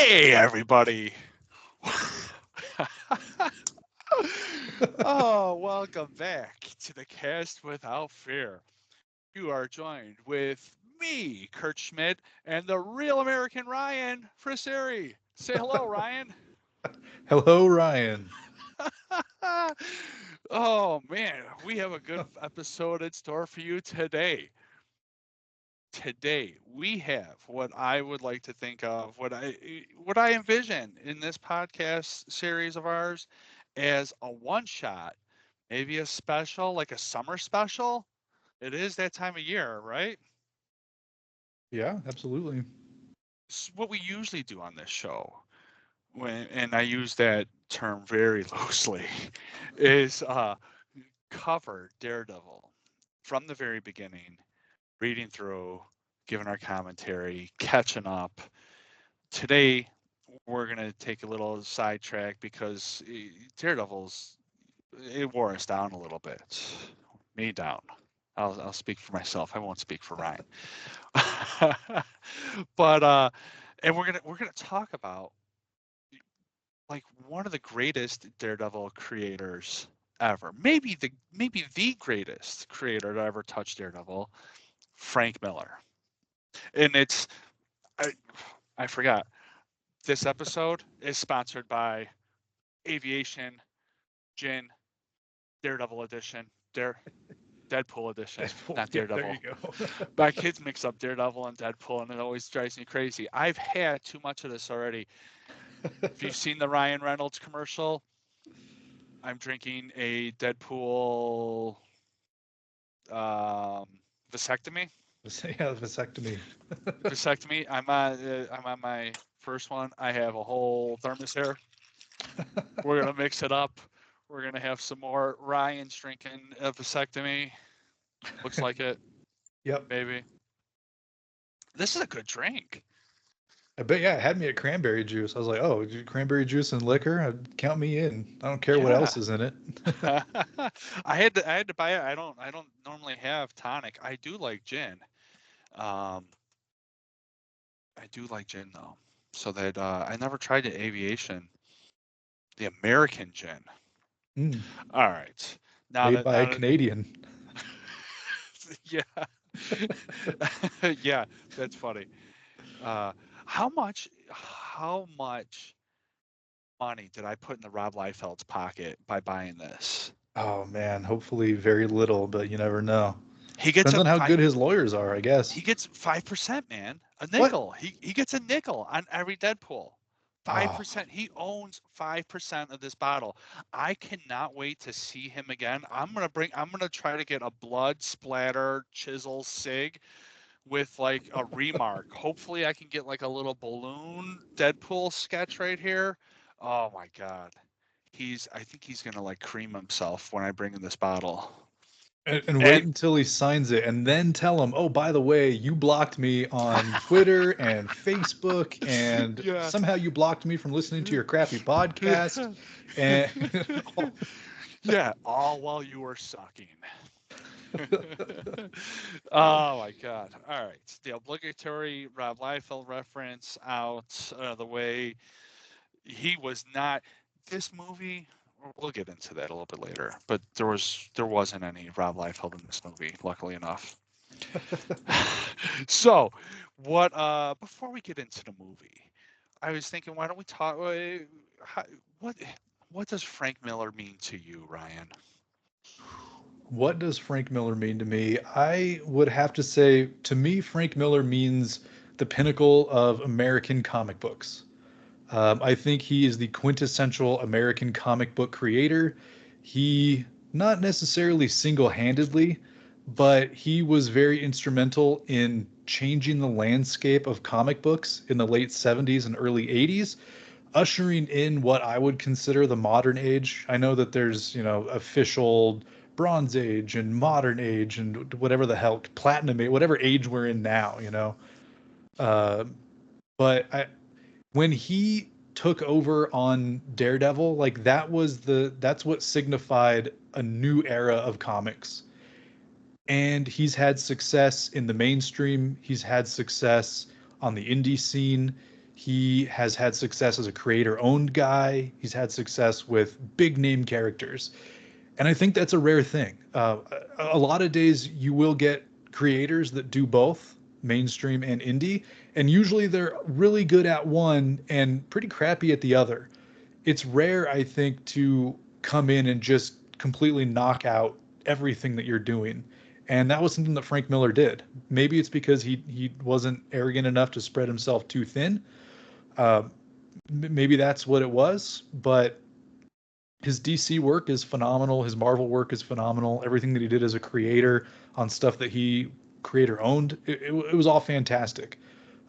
Hey, everybody. Oh, welcome back to the Cast Without Fear. You are joined with me, Kurt Schmidt, and the real American Ryan Fraseri. Say hello, Ryan. Hello, Ryan. Oh, man, we have a good episode in store for you today. Today, we have what I would like to think of, what I envision in this podcast series of ours as a one shot, maybe a special, like a summer special. It is that time of year, right? Yeah, absolutely. It's what we usually do on this show, and I use that term very loosely, is cover Daredevil from the very beginning, reading through, giving our commentary, catching up. Today, we're going to take a little sidetrack because Daredevil's, it wore us down a little bit. Me down. I'll speak for myself. I won't speak for Ryan. But and we're gonna talk about like one of the greatest Daredevil creators ever. Maybe the greatest creator to ever touch Daredevil, Frank Miller. And it's I, I forgot. This episode is sponsored by Aviation, Gin, Daredevil Edition, Deadpool Edition, Deadpool. not Yeah, there Daredevil. you go. My kids mix up Daredevil and Deadpool, and it always drives me crazy. I've had too much of this already. If you've seen the Ryan Reynolds commercial, I'm drinking a Deadpool um, vasectomy. Yeah, vasectomy. Vasectomy. I'm on my first one. I have a whole thermos here. We're gonna mix it up. We're gonna have some more. Ryan's drinking a vasectomy. Looks like it. Yep. Maybe. This is a good drink. I bet, yeah, it had me at cranberry juice. I was like, oh, cranberry juice and liquor? Count me in. I don't care what Yeah. else is in it. I had to buy it. I don't normally have tonic. I do like gin. Um, I do like gin though. So that I never tried the aviation, the American gin. Mm, All right. Now made that by a now that Canadian. yeah. Yeah, that's funny. Uh how much money did I put in the Rob Liefeld's pocket by buying this? Oh, man. Hopefully very little, but you never know. He gets Depends a on how five good his lawyers are, I he guess. gets 5%, man. A What? nickel. He gets a nickel on every Deadpool. Oh, 5%. He owns 5% of this bottle. I cannot wait to see him again. I'm gonna try to get a blood splatter chisel sig with like a remark. Hopefully I can get like a little balloon Deadpool sketch right here. Oh my god. I think he's gonna like cream himself when I bring in this bottle. and wait And until he signs it and then tell him, oh, by the way, you blocked me on Twitter and Facebook, and yeah. somehow you blocked me from listening to your crappy podcast. And Yeah, all while you were sucking. Oh my God. All right. The obligatory Rob Liefeld reference out of the way. He was not this movie. We'll get into that a little bit later, but there wasn't any Rob Liefeld in this movie, luckily enough. So, what before we get into the movie, I was thinking, why don't we talk how, what what does Frank Miller mean to you, Ryan? what does Frank Miller mean to me? I would have to say, to me, Frank Miller means the pinnacle of American comic books. I think he is the quintessential American comic book creator. He, not necessarily single handedly, but he was very instrumental in changing the landscape of comic books in the late 70s and early 80s, ushering in what I would consider the modern age. I know that there's, official Bronze Age and Modern Age and whatever the hell, Platinum Age, whatever age we're in now. Uh, but when he took over on Daredevil, like that's what signified a new era of comics. And he's had success in the mainstream, he's had success on the indie scene. He has had success as a creator owned guy. He's had success with big name characters. And I think that's a rare thing. A lot of days you will get creators that do both mainstream and indie, and usually they're really good at one and pretty crappy at the other. It's rare, I think, to come in and just completely knock out everything that you're doing. And that was something that Frank Miller did. Maybe it's because he wasn't arrogant enough to spread himself too thin. Uh, Maybe that's what it was, but his DC work is phenomenal. His Marvel work is phenomenal. Everything that he did as a creator on stuff that he creator owned, it was all fantastic.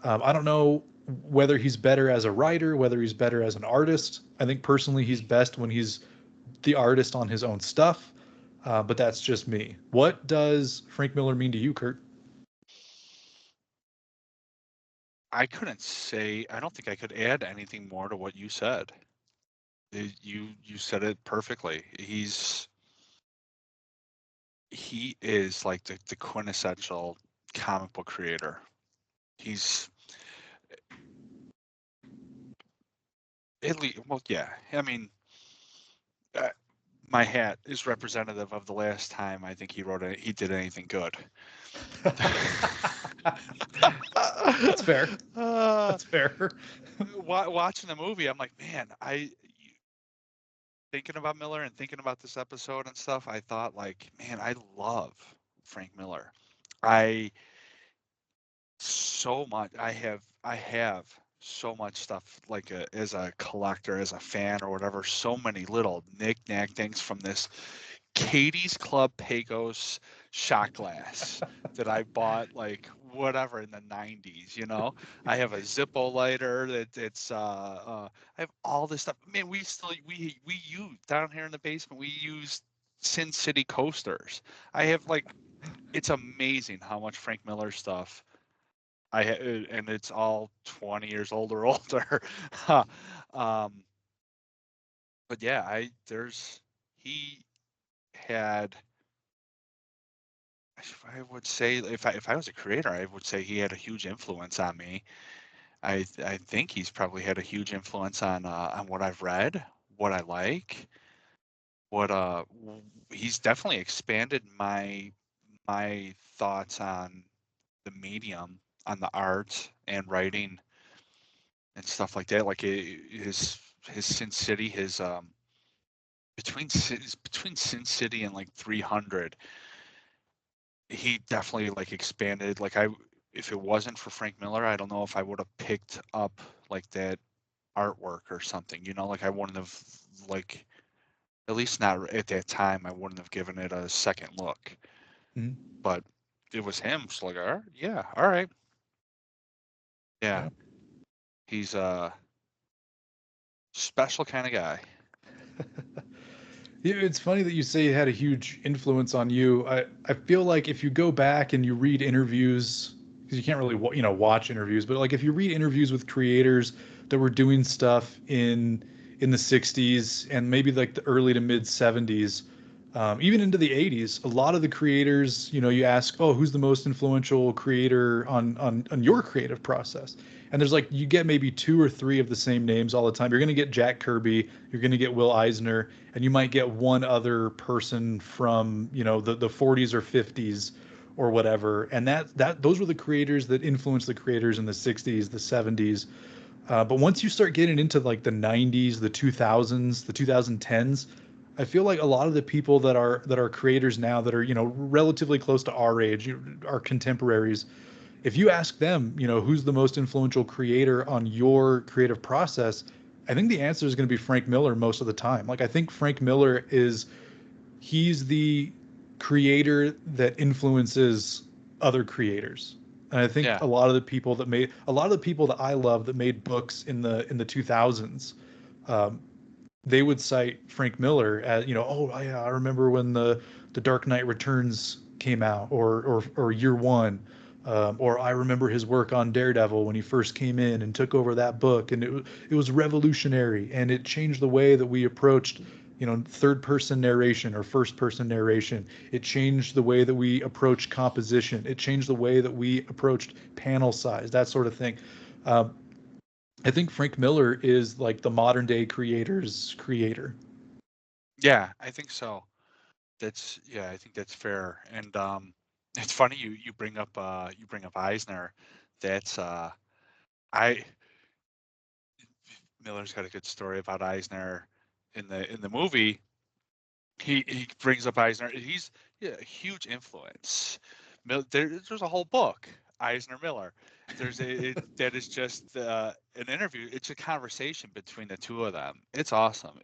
I don't know whether he's better as a writer, whether he's better as an artist. I think personally he's best when he's the artist on his own stuff. But that's just me. What does Frank Miller mean to you, Kurt? I couldn't say. I don't think I could add anything more to what you said. You said it perfectly. He is like the quintessential comic book creator. He's at least, well, yeah. I mean, uh, my hat is representative of the last time I think he did anything good. That's fair. uh, That's fair. Watching the movie, I'm like, man, thinking about Miller and thinking about this episode and stuff, I thought like, man, I love Frank Miller. I so much. I have so much stuff like as a collector, as a fan or whatever. So many little knick-knack things from this Katie's Club Pecos shot glass that I bought like whatever in the 90s, you know. I have a Zippo lighter that I have all this stuff. Man, we use down here in the basement, we use Sin City coasters. I have like it's amazing how much Frank Miller stuff and it's all 20 years old or older. um but yeah, he had I would say if I was a creator, I would say he had a huge influence on me. I think he's probably had a huge influence on what I've read, what I like, what he's definitely expanded my thoughts on the medium, on the art and writing and stuff like that. Like his Sin City, his between Sin City and like 300, he definitely like expanded. Like if it wasn't for Frank Miller, I don't know if I would have picked up like that artwork or something. You know, like I wouldn't have like at least not at that time. I wouldn't have given it a second look. Mhm. But it was him. So like, all right, yeah, all right, yeah. Yeah. He's a special kind of guy. Yeah, it's funny that you say it had a huge influence on you. I feel like if you go back and you read interviews, because you can't really watch interviews, but like if you read interviews with creators that were doing stuff in the 60s and maybe like the early to mid 70s, even into the 80s, a lot of the creators, you ask, oh, who's the most influential creator on your creative process? And there's like you get maybe two or three of the same names all the time. You're going to get Jack Kirby, you're going to get Will Eisner, and you might get one other person from the 40s or 50s or whatever. And that those were the creators that influenced the creators in the 60s, the 70s. But once you start getting into like the 90s, the 2000s, the 2010s, I feel like a lot of the people that are creators now that are relatively close to our age, our contemporaries, if you ask them, who's the most influential creator on your creative process, I think the answer is going to be Frank Miller most of the time. Like I think Frank Miller he's the creator that influences other creators. And I think Yeah, a lot of the people that I love that made books in the 2000s, um, they would cite Frank Miller as, oh yeah, I remember when the Dark Knight Returns came out, or Year One, or I remember his work on Daredevil when he first came in and took over that book, and it was revolutionary, and it changed the way that we approached, third person narration or first person narration. It changed the way that we approach composition. It changed the way that we approached panel size, that sort of thing. Um, I think Frank Miller is like the modern day creator's creator. Yeah, I think so. That's yeah, I think that's fair. And it's funny you bring up Eisner. That's I Miller's got a good story about Eisner in the movie. He brings up Eisner. He's, yeah, a huge influence. There's a whole book, Eisner Miller. That is just an interview. It's a conversation between the two of them. It's awesome.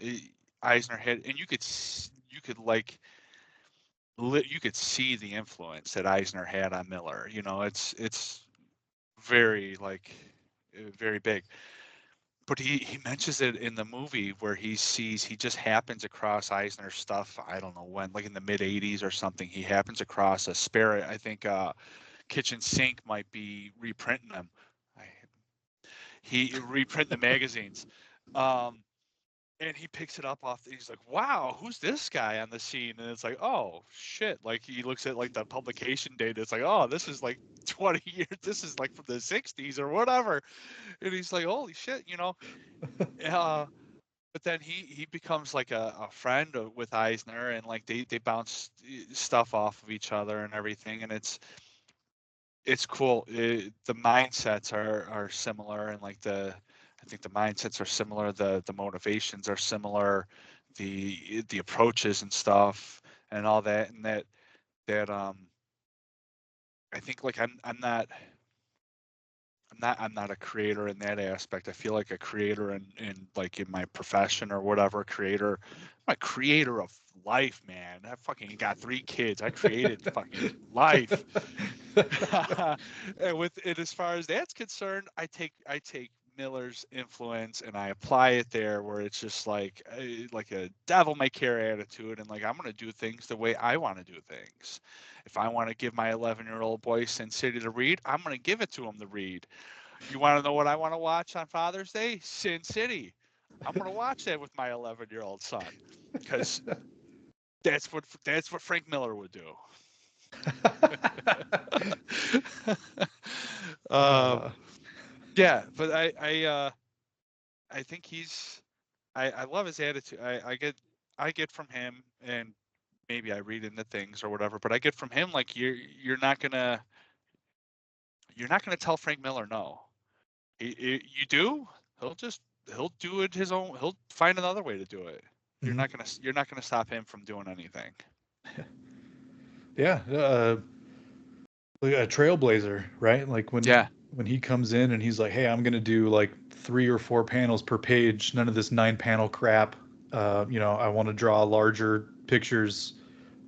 Eisner had, and you could like you could see the influence that Eisner had on Miller. You know, it's very like very big. But he mentions it in the movie where he just happens across Eisner's stuff. I don't know when, like in the mid '80s or something. He happens across a spare. I think kitchen sink might be reprinting them. I, he reprint the magazines. Um, and he picks it up off. He's like, "Wow, who's this guy on the scene?" And it's like, "Oh shit!" Like he looks at like the publication date. It's like, "Oh, this is like 20 years. This is like from the '60s or whatever." And he's like, "Holy shit!" You know. Uh, but then he becomes like a friend with Eisner, and like they bounce stuff off of each other and everything, and it's cool. The mindsets are similar, and like I think the mindsets are similar. The motivations are similar, the approaches and stuff, and all that, and that I think like I'm not a creator in that aspect. I feel like a creator in like in my profession or whatever, creator. I'm a creator of life, man. I fucking got 3 kids. I created fucking life. And with it, as far as that's concerned, I take Miller's influence and I apply it there, where it's just like a devil may care attitude, and like I'm gonna do things the way I want to do things. If I want to give my 11-year-old boy Sin City to read, I'm gonna give it to him to read. You want to know what I want to watch on Father's Day? Sin City. I'm gonna watch that with my 11-year-old son, because that's what Frank Miller would do. um, uh, yeah, but I think I love his attitude. I get from him, and maybe I read into things or whatever, but I get from him like you're not gonna tell Frank Miller no. You do. He'll just he'll do it his own. He'll find another way to do it. mhm. You're not gonna stop him from doing anything. Yeah, like a trailblazer, right? Like Yeah. when he comes in and he's like, "Hey, I'm gonna do like 3 or 4 panels per page. None of this 9 panel crap. I want to draw larger pictures,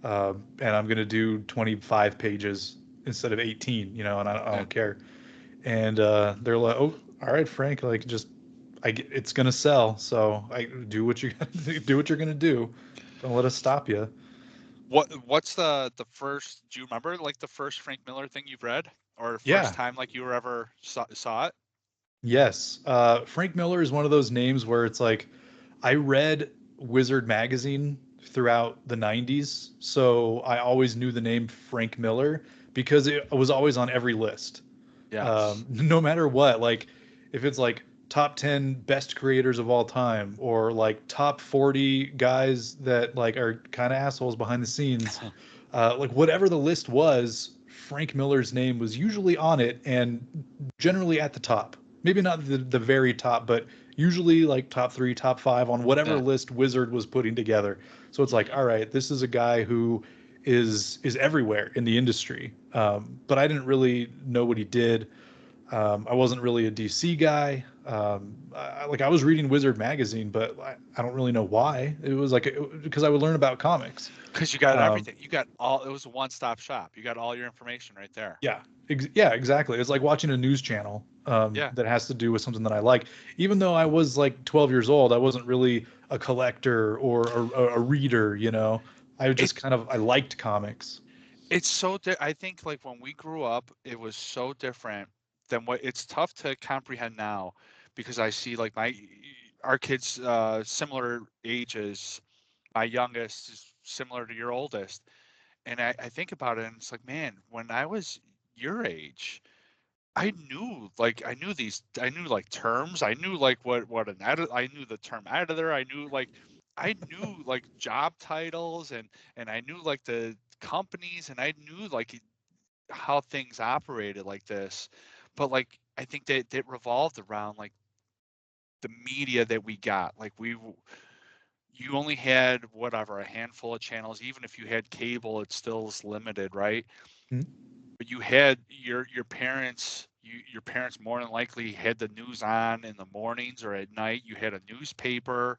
and I'm gonna do 25 pages instead of 18. And I Yeah. don't care." And they're like, "Oh, all right, Frank. Like, just it's gonna sell. So I do what you do what you're gonna do. Don't let us stop you." What's the first? Do you remember like the first Frank Miller thing you've read, or first Yeah. time like you were ever saw it? Yes. Frank Miller is one of those names where it's like I read Wizard magazine throughout the 90s, so I always knew the name Frank Miller because it was always on every list. Yes. No matter what, like if it's like top 10 best creators of all time or like top 40 guys that like are kind of assholes behind the scenes, like whatever the list was, Frank Miller's name was usually on it and generally at the top. Maybe not the very top, but usually like top three, top five on whatever Yeah. list Wizard was putting together. So it's like, Hmm. all right, this is a guy who is everywhere in the industry. But I didn't really know what he did. I wasn't really a DC guy. Like I was reading Wizard magazine, but I don't really know why. It was like because I would learn about comics. Because you got Um, everything. You got all. It was a one-stop shop. You got all your information right there. yeah, yeah, exactly. It's like watching a news channel Yeah. that has to do with something that I like. Even though I was like 12 years old, I wasn't really a collector or a reader. I just It's kind of I liked comics. it's so I think like when we grew up, it was so different than what it's tough to comprehend now, because I see like my our kids similar ages. My youngest is similar to your oldest, and I think about it and it's like, man, when I was your age, I knew these, I knew like terms, I knew like what an edit, I knew the term editor, I knew like job titles, and I knew like the companies, and I knew like how things operated like this. But like I think that it revolved around like the media that we got. Like you only had whatever, a handful of channels. Even if you had cable, it still is limited, right? Mhm. But you had your parents, your parents more than likely had the news on in the mornings or at night. You had a newspaper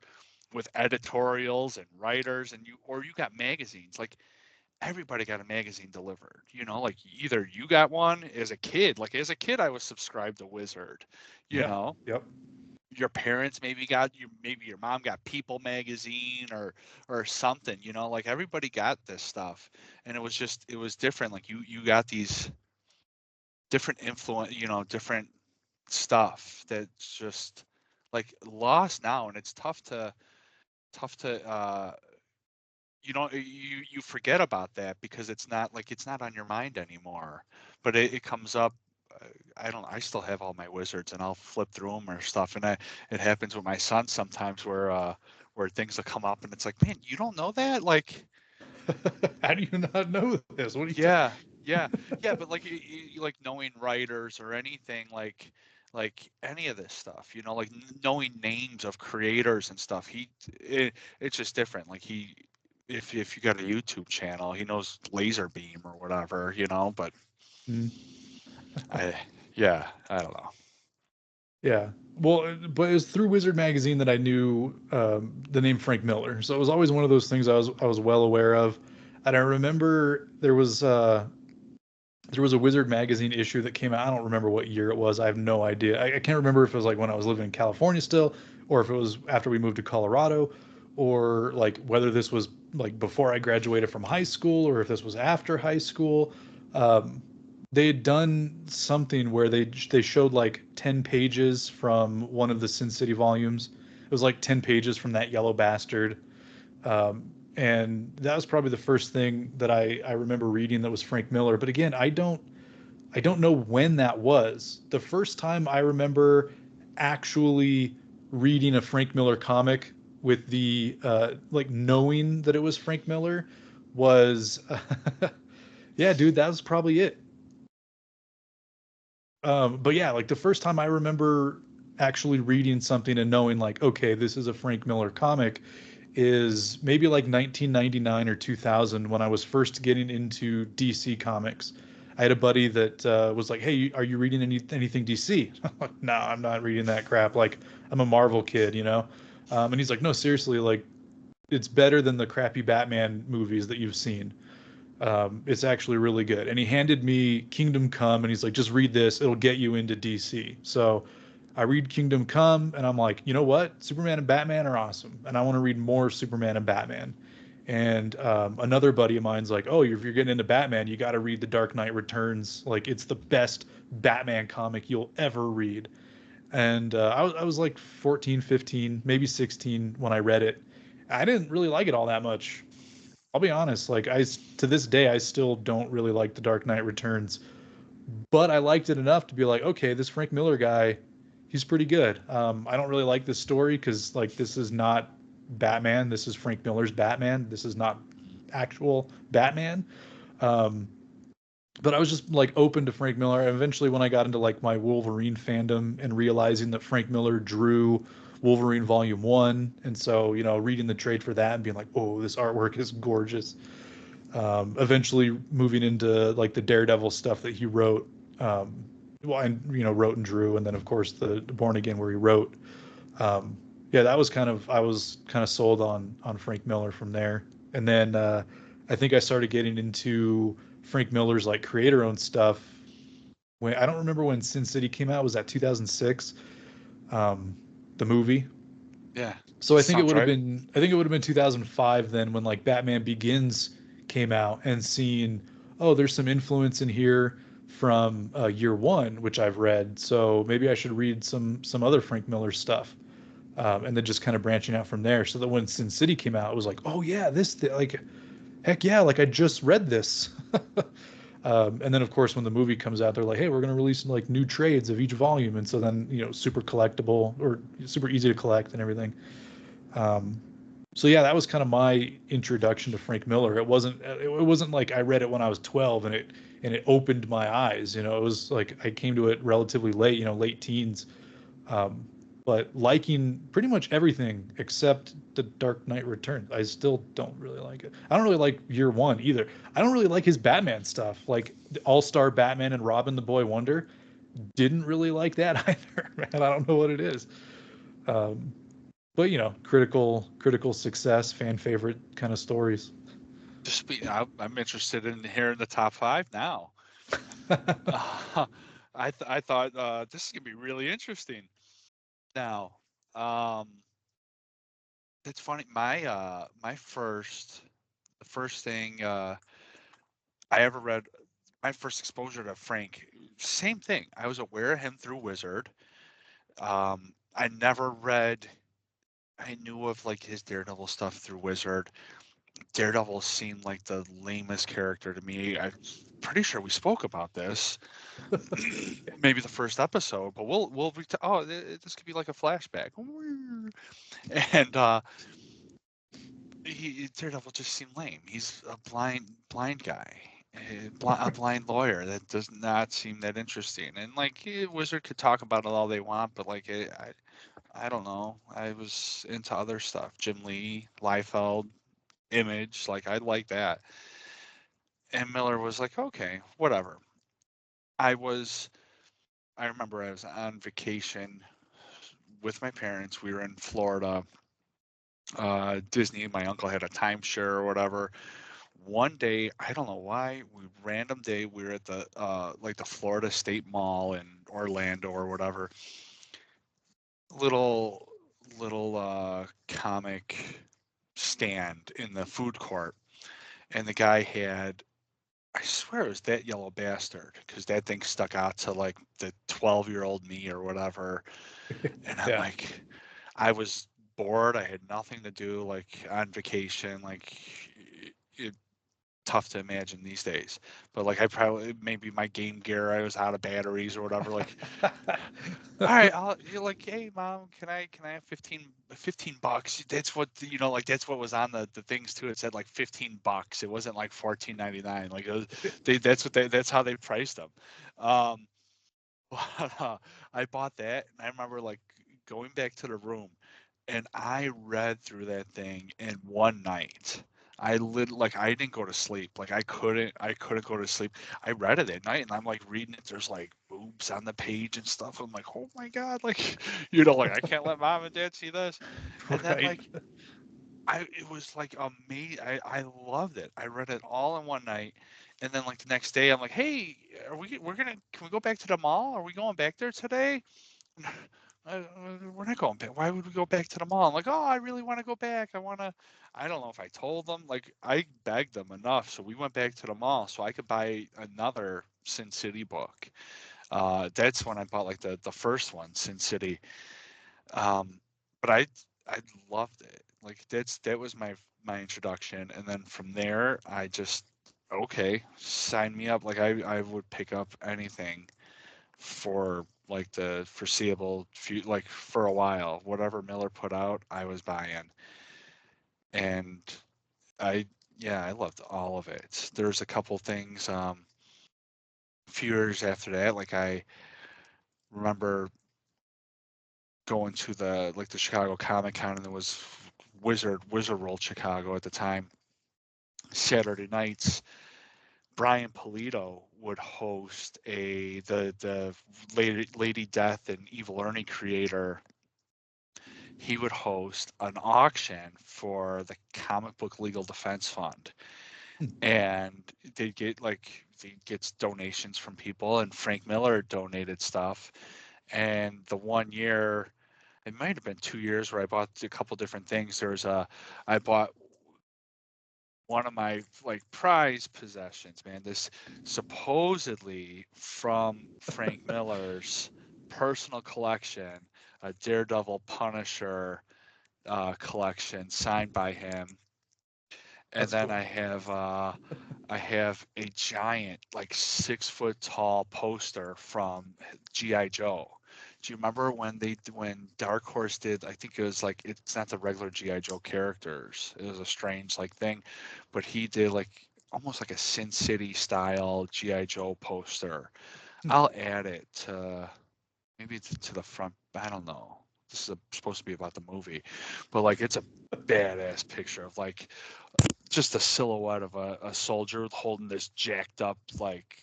with editorials and writers, and you got magazines. Like everybody got a magazine delivered. Like either you got one as a kid. Like as a kid, I was subscribed to Wizard. You Yeah. know, Yep. your parents maybe your mom got People magazine or something. Like everybody got this stuff, and it was different. Like you got these different influence, different stuff that's just like lost now, and it's tough to you forget about that because it's not on your mind anymore. But it comes up. I still have all my wizards, and I'll flip through them or stuff, and it happens with my son sometimes where things will come up, and it's like, man, you don't know that, like. How do you not know this? What are you talking? Yeah, yeah, yeah, but like like knowing writers or anything like any of this stuff, like knowing names of creators and stuff. It's just different. Like if you got a YouTube channel, he knows Laserbeam or whatever, but Mm. I yeah, I don't know. Yeah. Well, but it was through Wizard magazine that I knew the name Frank Miller. So it was always one of those things I was well aware of. And I remember there was a Wizard magazine issue that came out. I don't remember what year it was. I have no idea. I can't remember if it was like when I was living in California still, or if it was after we moved to Colorado, or like whether this was like before I graduated from high school, or if this was after high school. Um, they had done something where they showed like 10 pages from one of the Sin City volumes. It was like 10 pages from that yellow bastard. And that was probably the first thing that I remember reading that was Frank Miller. But again, I don't know when that was. The first time I remember actually reading a Frank Miller comic with the like knowing that it was Frank Miller was yeah, dude, that was probably it. But yeah, like the first time I remember actually reading something and knowing like, okay, this is a Frank Miller comic is maybe like 1999 or 2000 when I was first getting into DC comics. I had a buddy that was like, "Hey, are you reading anything DC?" I'm like, "No, I'm not reading that crap. Like, I'm a Marvel kid, you know." And he's like, "No, seriously, like, it's better than the crappy Batman movies that you've seen. It's actually really good." And he handed me Kingdom Come, and he's like, "Just read this; it'll get you into DC." So I read Kingdom Come, and I'm like, you know what? Superman and Batman are awesome, and I want to read more Superman and Batman. And another buddy of mine's like, "Oh, if you're getting into Batman, you got to read The Dark Knight Returns. Like, it's the best Batman comic you'll ever read." And I was like 14, 15, maybe 16 when I read it. I didn't really like it all that much. I'll be honest, like to this day I still don't really like The Dark Knight Returns, but I liked it enough to be like, okay, this Frank Miller guy, he's pretty good. I don't really like this story because like this is not Batman. This is Frank Miller's Batman. This is not actual Batman. Um, but I was just like open to Frank Miller. And eventually, when I got into like my Wolverine fandom and realizing that Frank Miller drew Wolverine Volume One, and so reading the trade for that and being like, oh, this artwork is gorgeous. Eventually moving into like the Daredevil stuff that he wrote, well, and wrote and drew, and then of course the Born Again where he wrote. Um, yeah, that was I was kind of sold on Frank Miller from there, and then I think I started getting into Frank Miller's like creator-owned stuff. When I don't remember when Sin City came out. Was that 2006? Um, the movie. Yeah, So sounds right. I think it would have been 2005 then when like Batman Begins came out and seeing, oh, there's some influence in here from Year One, which I've read. So maybe I should read some other Frank Miller stuff. And then just kind of branching out from there. So that when Sin City came out, it was like, oh yeah, like, heck yeah, like I just read this. And then of course when the movie comes out, they're like, hey, we're going to release like new trades of each volume, and so then super collectible or super easy to collect and everything. Um, so yeah, that was kind of my introduction to Frank Miller. It wasn't like I read it when I was 12 and it opened my eyes. It was like I came to it relatively late, late teens. Um, but liking pretty much everything except The Dark Knight Returns. I still don't really like it. I don't really like Year One either. I don't really like his Batman stuff, like the All Star Batman and Robin the Boy Wonder. Didn't really like that either, man. I don't know what it is. Um, but critical success, fan favorite kind of stories. I'm interested in hearing the top five now. Uh, I thought this is gonna be really interesting. Now, um, it's funny. The first thing I ever read, my first exposure to Frank, same thing. I was aware of him through Wizard. I never read. I knew of like his Daredevil stuff through Wizard. Daredevil seemed like the lamest character to me. I'm pretty sure we spoke about this, maybe the first episode, but this could be like a flashback, and Daredevil just seemed lame. He's a blind guy, a blind lawyer that does not seem that interesting. And like Wizard could talk about it all they want, but like I don't know. I was into other stuff. Jim Lee, Liefeld, Image, like I like that. And Miller was like, okay, whatever. I was. I remember I was on vacation with my parents. We were in Florida. Disney. My uncle had a timeshare or whatever. One day, I don't know why, random day, we were at the like the Florida State Mall in Orlando or whatever. Little comic stand in the food court, and the guy had. I swear it was That Yellow Bastard because that thing stuck out to like the 12-year-old me or whatever. And I'm Yeah. like, I was bored. I had nothing to do, like on vacation. Like, it, tough to imagine these days. But like, I probably maybe my Game Gear, I was out of batteries or whatever. Like, all right, you're like, hey mom, can I have 15 bucks? That's what like that's what was on the things too. It said like 15 bucks. It wasn't like 14.99. Like it was, that's how they priced them. Um, but, I bought that, and I remember like going back to the room, and I read through that thing in one night. I didn't go to sleep. Like I couldn't go to sleep. I read it at night, and I'm like reading it. There's like boobs on the page and stuff. I'm like, oh my god, like like I can't let mom and dad see this. And then Right. like it was like amazing. I loved it. I read it all in one night, and then like the next day, I'm like, hey, can we go back to the mall? Are we going back there today? We're not going back. Why would we go back to the mall? I'm like, oh, I really want to go back. I don't know if I told them. Like, I begged them enough. So we went back to the mall so I could buy another Sin City book. That's when I bought like the first one, Sin City. Um, but I loved it. Like that was my introduction. And then from there, I just, okay, sign me up. Like I would pick up anything for like the foreseeable future, like for a while. Whatever Miller put out, I was buying, and I yeah, I loved all of it. There's a couple things. A few years after that, like I remember going to the Chicago Comic Con, and there was Wizard World Chicago at the time. Saturday nights, Brian Polito would host the Lady Death and Evil Ernie creator. He would host an auction for the Comic Book Legal Defense Fund, and they'd get donations from people, and Frank Miller donated stuff. And the one year, it might have been 2 years, where I bought a couple different things. I bought one of my like prized possessions, man. This supposedly from Frank Miller's personal collection, a Daredevil Punisher collection signed by him. And That's then cool. I have a giant, like 6 foot tall poster from GI Joe. Do you remember when Dark Horse did? I think it was like, it's not the regular GI Joe characters. It was a strange like thing, but he did like almost like a Sin City style GI Joe poster. Hmm. I'll add it to, maybe to the front. I don't know. This is supposed to be about the movie, but like it's a badass picture of like just a silhouette of a soldier holding this jacked up like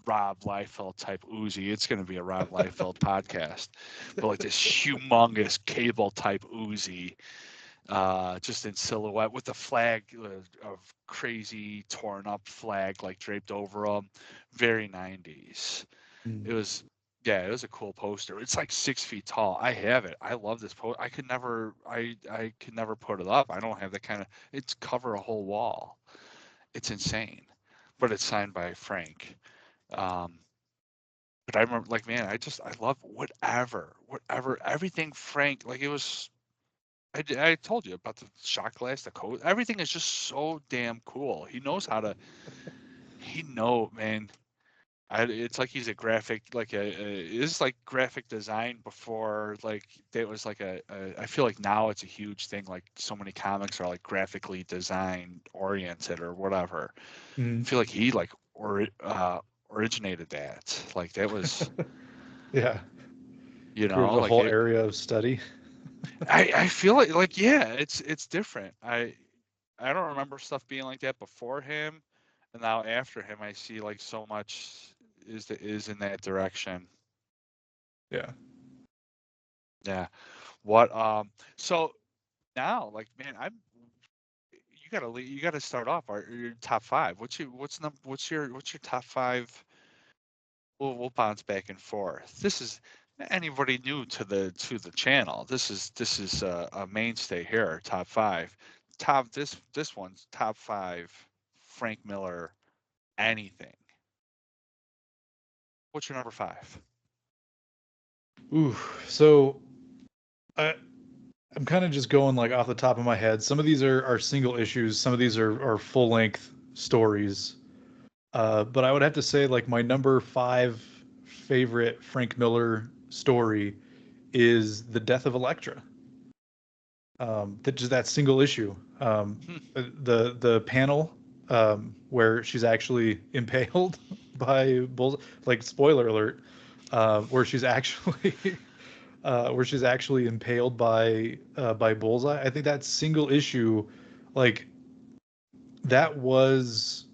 Rob Liefeld type Uzi. It's going to be a Rob Liefeld podcast, but like this humongous cable type Uzi, just in silhouette with the flag of crazy torn up flag like draped over him. Very 90s. Hmm. It was, yeah, it was a cool poster. It's like 6 feet tall. I have it. I love this poster. I could never put it up. I don't have that kind of. It's cover a whole wall. It's insane, but it's signed by Frank. Um, but I remember, like, man, I love whatever, everything Frank. Like it was. I told you about the shot glass, the code. Everything is just so damn cool. He knows how to. He know, man. It's like he's a graphic, like it's like graphic design before, like there was like I feel like now it's a huge thing. Like so many comics are like graphically design oriented or whatever. Hmm. I feel like he like originated that. Like that was, Yeah. you Created know, a like whole it. area of study. I feel like yeah, it's different. I don't remember stuff being like that before him, and now after him, I see like so much is in that direction. Yeah. Yeah. What so now, like, man, I'm you gotta start off your top five. What's your top five? We'll bounce back and forth. This is anybody new to the channel. This is a mainstay here. Top five. This one's top five. Frank Miller. Anything. What's your number five? Ooh. So I, I'm kind of just going like off the top of my head. Some of these are single issues. Some of these are full length stories. But I would have to say like my number five favorite Frank Miller story is The Death of Elektra. That just that single issue. Hmm. The panel where she's actually impaled by bulls. Like spoiler alert, where she's actually where she's actually impaled by Bullseye. I think that single issue, like that was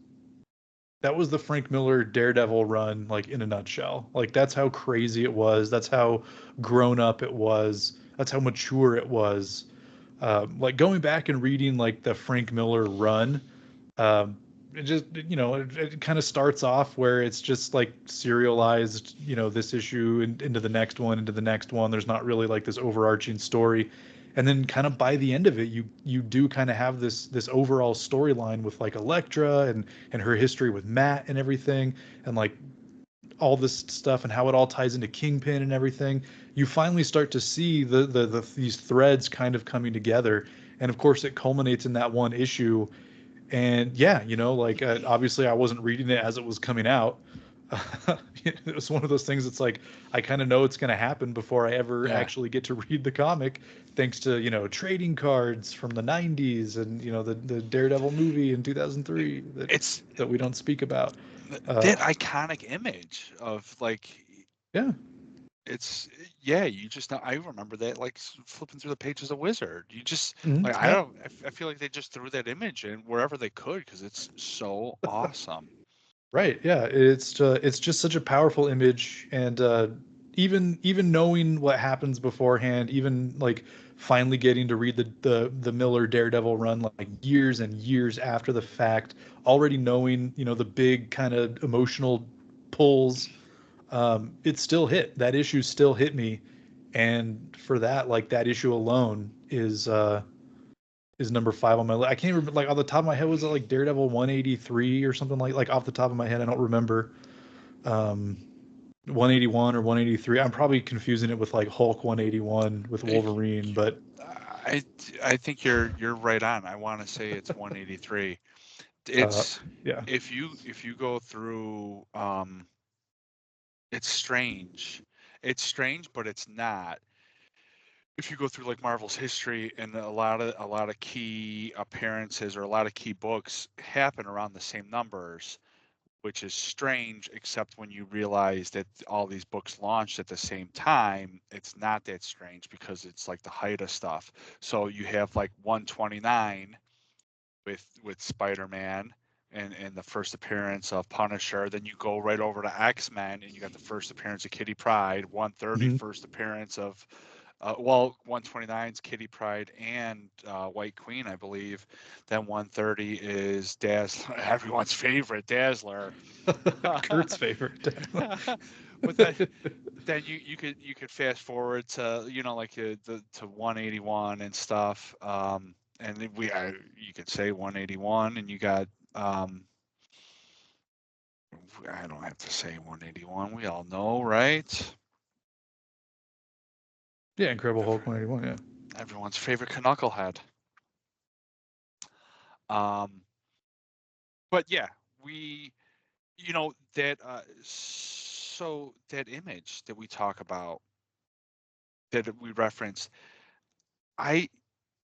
that was the Frank Miller Daredevil run, like in a nutshell. Like that's how crazy it was. That's how grown up it was. That's how mature it was. Like going back and reading like the Frank Miller run, it just it kind of starts off where it's just like serialized, this issue into the next one, into the next one. There's not really like this overarching story, and then kind of by the end of it, you do kind of have this overall storyline with like Elektra and her history with Matt and everything, and like all this stuff and how it all ties into Kingpin and everything. You finally start to see these threads kind of coming together, and of course it culminates in that one issue. And yeah, like obviously I wasn't reading it as it was coming out. It was one of those things. It's like I kind of know it's going to happen before I ever Yeah. actually get to read the comic, thanks to trading cards from the '90s and the Daredevil movie in 2003 It's that we don't speak about. that Uh, iconic image of like yeah. it's yeah, you just know. I remember that like flipping through the pages of Wizard. You just like I Yeah. don't. I feel like they just threw that image in wherever they could because it's so awesome. Right. Yeah. It's just such a powerful image, and even knowing what happens beforehand, even like finally getting to read the Miller Daredevil run like years and years after the fact, already knowing the big kind of emotional pulls, it still hit. That issue still hit me, and for that, like that issue alone is number five on my list. I can't remember, like off the top of my head, was it like Daredevil 183 or something like off the top of my head? I don't remember. 181 or 183. I'm probably confusing it with like Hulk 181 with Eh, Wolverine, but I I think you're right on. I want to say it's 183. Uh, It's yeah. if you go through it's strange. It's strange, but it's not. If you go through like Marvel's history and a lot of key appearances or a lot of key books happen around the same numbers, which is strange, except when you realize that all these books launched at the same time, it's not that strange because it's like the height of stuff. So you have like 129 with Spider-Man and the first appearance of Punisher. Then you go right over to X-Men and you got the first appearance of Kitty Pryde, 130 Hmm. first appearance of 129's Kitty Pryde and White Queen, I believe. Then 130 is Dazzler, everyone's favorite Dazzler. Kurt's favorite. But then you could fast forward to like the to 181 and stuff. And then you could say 181, and you got I don't have to say 181. We all know, right? Yeah, Incredible Every, Hulk 181. Yeah. everyone's favorite knucklehead. Um, but yeah, we that so that image that we talk about that we reference, I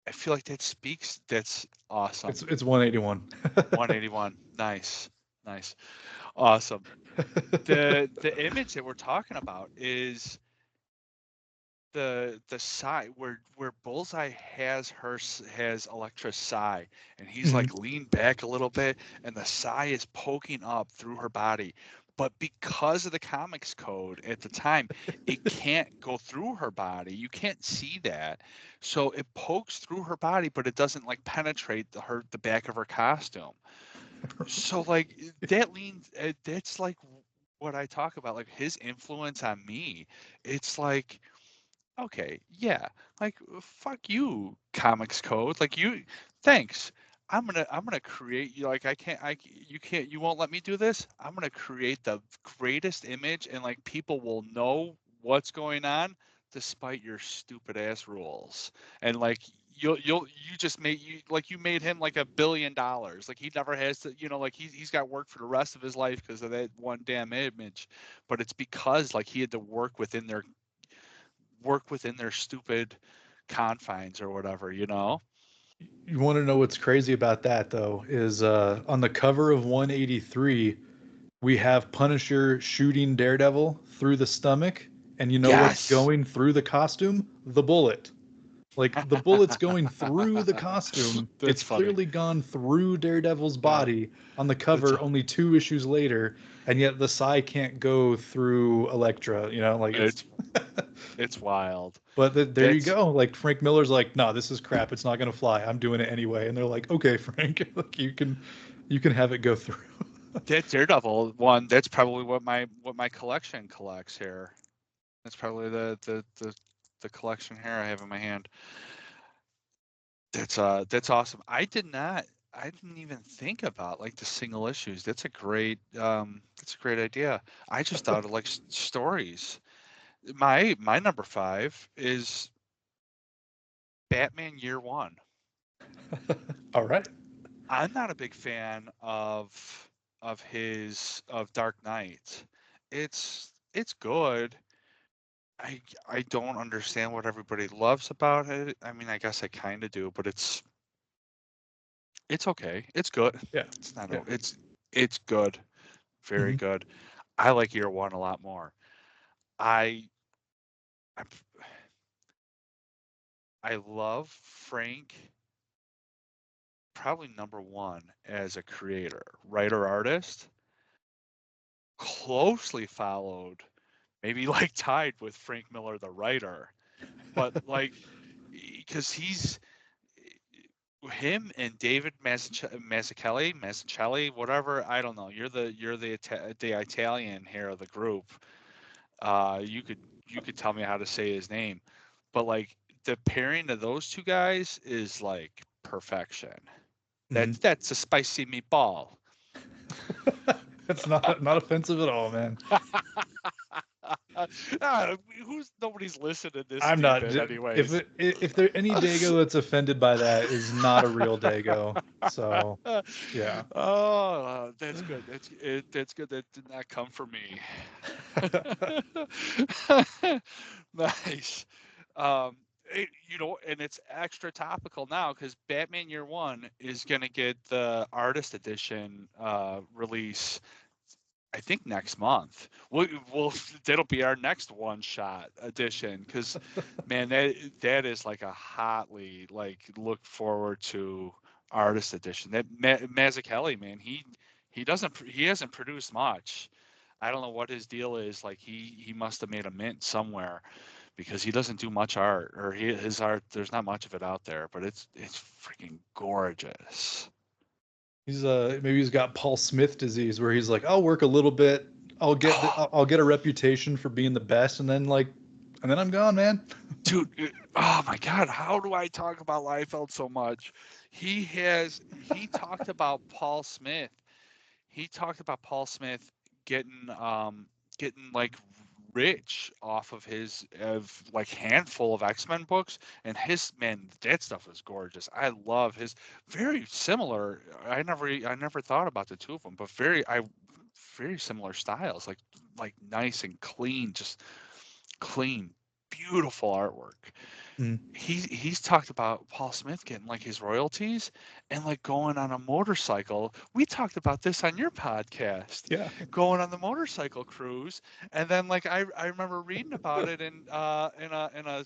I feel like that speaks. That's awesome. It's 181. 181. Nice. Nice. Awesome. The image that we're talking about is the side where Bullseye has Elektra's sigh, and he's Hmm. like leaned back a little bit, and the sigh is poking up through her body. But because of the comics code at the time, it can't go through her body. You can't see that, so it pokes through her body, but it doesn't like penetrate the back of her costume. So like that leans that's like what I talk about, like his influence on me. It's like, okay, yeah, like fuck you, comics code. Like you, thanks. I'm gonna create you. Like you can't, you won't let me do this. I'm gonna create the greatest image, and like people will know what's going on despite your stupid ass rules. And like you just made you made him like $1 billion. Like he never has to, like he's got work for the rest of his life because of that one damn image. But it's because like he had to work within their stupid confines or whatever, you know? You want to know what's crazy about that though is on the cover of 183 we have Punisher shooting Daredevil through the stomach, and you know what's Yes. going through the costume? The bullet. Like the bullet's going through the costume. It's That's funny. clearly gone through Daredevil's Yeah. body on the That's cover only 2 issues later, and yet the Psy can't go through Elektra, like it's it's it's wild. but there you That's go. Like Frank Miller's like, "No, this is crap. It's not going to fly. I'm doing it anyway." And they're like, "Okay, Frank, like you can have it go through." that Daredevil one. That's probably what my collection collects here. That's probably the collection here I have in my hand. That's awesome. I didn't even think about like the single issues. That's a great idea. I just thought of like stories. My number 5 is Batman Year One. All right. I'm not a big fan of Dark Knight. It's good. I don't understand what everybody loves about it. I mean, I guess I kind of do, but it's okay. It's good. Yeah. It's not Yeah. it's good. Very Hmm. good. I like Year One a lot more. I I, I love Frank, probably number one as a creator, writer, artist, closely followed, maybe like tied with Frank Miller, the writer. But like, because he's him and David Mazzucchelli, whatever. I don't know. The Italian here of the group. You could tell me how to say his name, but like the pairing of those two guys is like perfection. Hmm. That's a spicy meatball. That's not offensive at all, man. Ah, who's nobody's listening this I'm deep not. in, anyways. If there any Dago that's offended by that is not a real Dago. So yeah. Oh, that's good. That's good. That did not come from me. Nice. And it's extra topical now because Batman Year One is going to get the artist edition release. I think next month. We'll that'll be our next one shot edition because, man, that is like a hotly like look forward to artist edition. That Mazzucchelli, man, he hasn't produced much. I don't know what his deal is. Like he must have made a mint somewhere because he doesn't do much art, or his art, there's not much of it out there, but it's freaking gorgeous. He's maybe he's got Paul Smith disease where he's like, I'll work a little bit, I'll get a reputation for being the best, and then I'm gone, man. Dude, oh my God, how do I talk about Liefeld so much? He talked about Paul Smith. He talked about Paul Smith getting getting like rich off of his of like handful of X-Men books, and his, man, that stuff was gorgeous. I love his, very similar. I never thought about the two of them, but very similar styles, like nice and clean, just clean, beautiful artwork. Mm, He's talked about Paul Smith getting like his royalties and like going on a motorcycle. We talked about this on your podcast, yeah. going on the motorcycle cruise, and then like I remember reading about it in a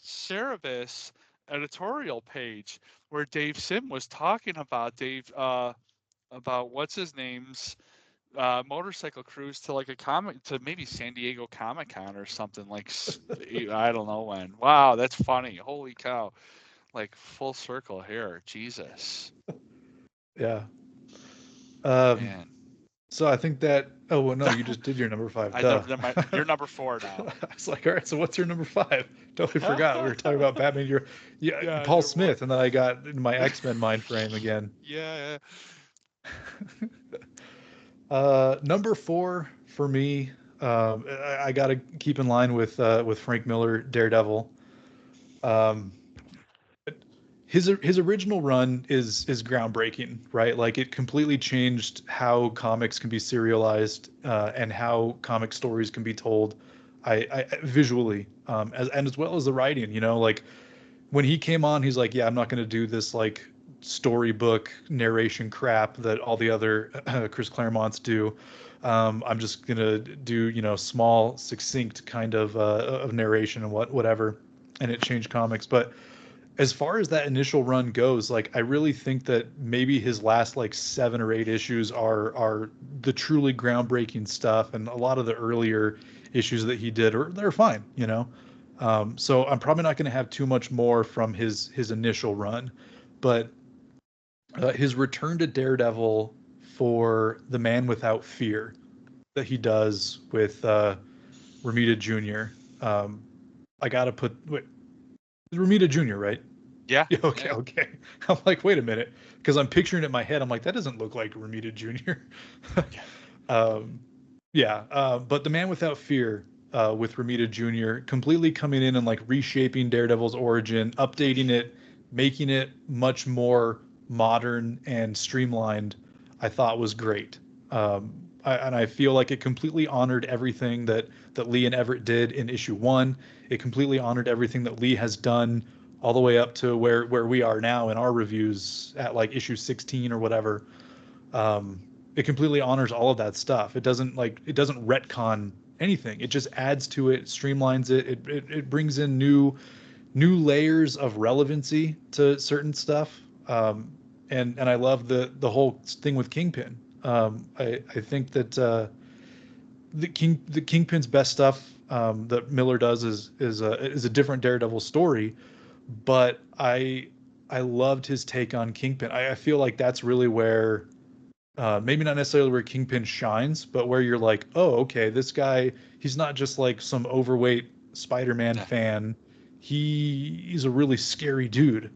Cerebus editorial page where Dave Sim was talking about about what's his name's motorcycle cruise to like a comic, to maybe San Diego Comic Con or something, like I don't know when. Wow, that's funny. Holy cow. Like full circle here. Jesus. Yeah. Um, Man. so I think that. Oh well, no, you just did your number five. I Duh. never done my you're number 4 now. I was like, all right, so what's your number five? Totally forgot. We were talking about Batman. Yeah, Yeah, Paul you're one. Smith, and then I got in my X-Men mind frame again. Yeah. Number four for me, I got to keep in line with Frank Miller, Daredevil. Um, his original run is groundbreaking, right? Like it completely changed how comics can be serialized and how comic stories can be told. I visually, as well as the writing. You know, like when he came on, he's like, yeah, I'm not going to do this like storybook narration crap that all the other Chris Claremonts do. I'm just gonna do small, succinct kind of narration and whatever, and it changed comics. But as far as that initial run goes, like I really think that maybe his last like 7 or 8 issues are the truly groundbreaking stuff, and a lot of the earlier issues that he did are they're fine, you know. So I'm probably not going to have too much more from his initial run, but his return to Daredevil for the Man Without Fear that he does with Ramita Jr. I gotta put wait, Ramita Jr. Right? Yeah. Yeah, okay, Yeah. okay. I'm like, wait a minute, because I'm picturing it in my head. I'm like, that doesn't look like Ramita Jr. Yeah. um, yeah, but the Man Without Fear with Ramita Jr. completely coming in and like reshaping Daredevil's origin, updating it, making it much more modern and streamlined, I thought was great. And I feel like it completely honored everything that Lee and Everett did in issue one. It completely honored everything that Lee has done all the way up to where we are now in our reviews at like issue 16 or whatever. um, it completely honors all of that stuff. It doesn't retcon anything. It just adds to it, streamlines it. It brings in new layers of relevancy to certain stuff. And I love the whole thing with Kingpin. I think that the Kingpin's best stuff that Miller does is a different Daredevil story, but I loved his take on Kingpin. I feel like that's really where maybe not necessarily where Kingpin shines, but where you're like, oh, okay, this guy, he's not just like some overweight Spider-Man Yeah. fan. He's a really scary dude.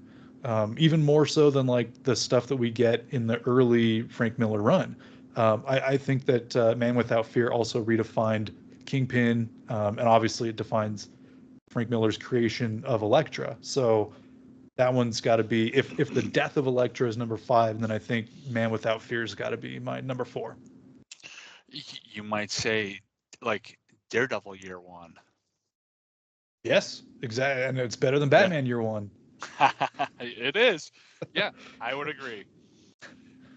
Even more so than like the stuff that we get in the early Frank Miller run. I think that Man Without Fear also redefined Kingpin, and obviously it defines Frank Miller's creation of Elektra. So that one's got to be, if the death of Elektra is number 5, then I think Man Without Fear's got to be my number 4. You might say, like, Daredevil year one. Yes, exactly, and it's better than Yeah. Batman Year One. It is. Yeah, I would agree.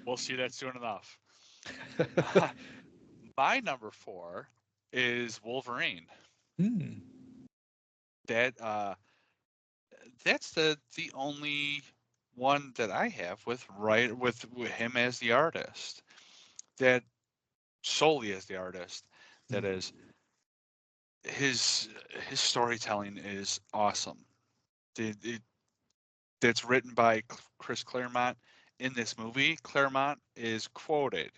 We'll see that soon enough. My number 4 is Wolverine. Hmm. That that's the only one that I have with him as the artist. That solely as the artist. That is his his storytelling is awesome. It, that's written by Chris Claremont. In this movie, Claremont is quoted.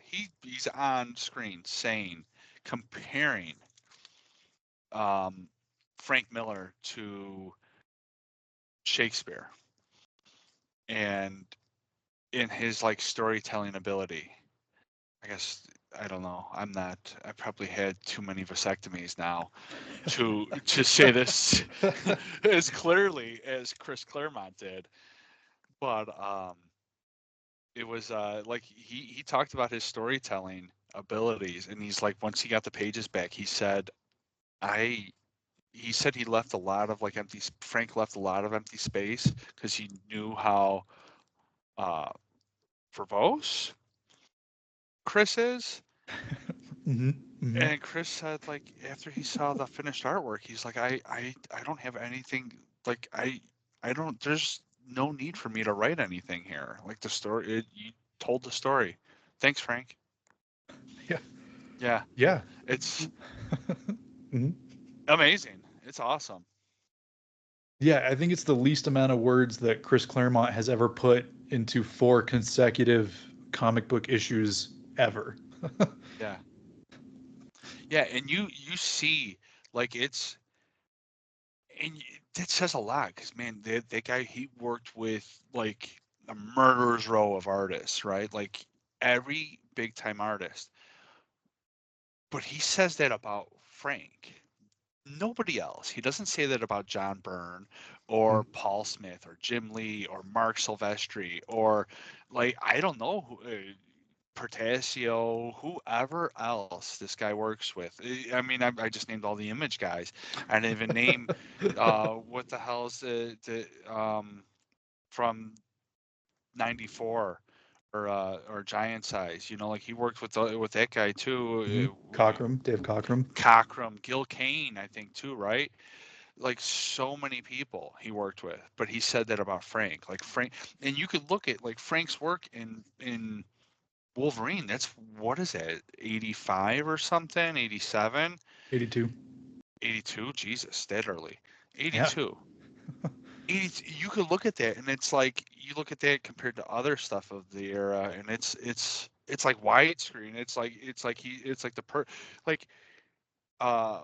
He's on screen saying, comparing um, Frank Miller to Shakespeare, and in his like storytelling ability. I guess I don't know. I'm not. I probably had too many vasectomies now to say this as clearly as Chris Claremont did. But it was like he talked about his storytelling abilities, and he's like, once he got the pages back, I he said he left a lot of like empty. Frank left a lot of empty space because he knew how uh, verbose Chris is. Mm-hmm. Mm-hmm. And Chris said, like, after he saw the finished artwork, he's like, I don't have anything. Like, I don't. There's no need for me to write anything here. Like the story, you told the story. Thanks, Frank. Yeah. Yeah, Yeah. it's Mm-hmm. amazing. It's awesome. Yeah, I think it's the least amount of words that Chris Claremont has ever put into 4 consecutive comic book issues ever. Yeah, yeah, and you see, like it's and that says a lot because man, that guy he worked with like a murderer's row of artists, right? Like every big time artist. But he says that about Frank. Nobody else. He doesn't say that about John Byrne or Paul Smith or Jim Lee or Mark Silvestri or like I don't know who, Portasio, whoever else this guy works with. I mean, I just named all the image guys. I didn't even name what the hell's the from '94 or Giant Size. You know, like he worked with that guy Mm-hmm. too. Cockrum, Dave Cockrum. Cockrum, Gil Kane, I think too, right? Like so many people he worked with, but he said that about Frank. Like Frank, and you could look at like Frank's work in Wolverine. That's what is that? 85 or something? 87? 82. 82? Jesus, that early. Yeah. 82. 80, you could look at that and it's like you look at that compared to other stuff of the era and it's like widescreen. It's like like uh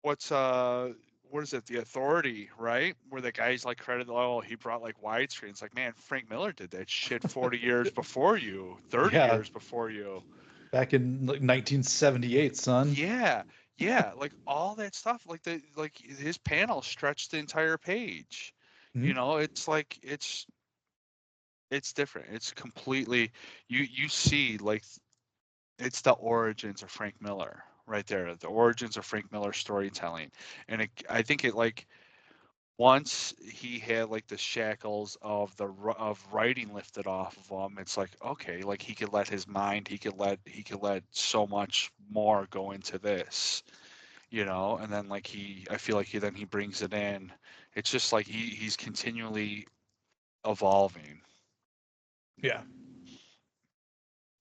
what's what is it, the Authority, right, where the guy's like credited, oh, he brought like widescreen. It's like, man, Frank Miller did that shit 40 years before you, 30 Yeah. years before you. Back in like 1978, son. Yeah, yeah, like all that stuff, like his panel stretched the entire page. Mm-hmm. You know, it's like it's different. It's completely you see like it's the origins of Frank Miller right there. The origins of Frank Miller storytelling, and I think it like once he had like the shackles of of writing lifted off of him, it's like okay, like he could let his mind, he could let so much more go into this, you know. And then like I feel like he brings it in. It's just like he's continually evolving. Yeah.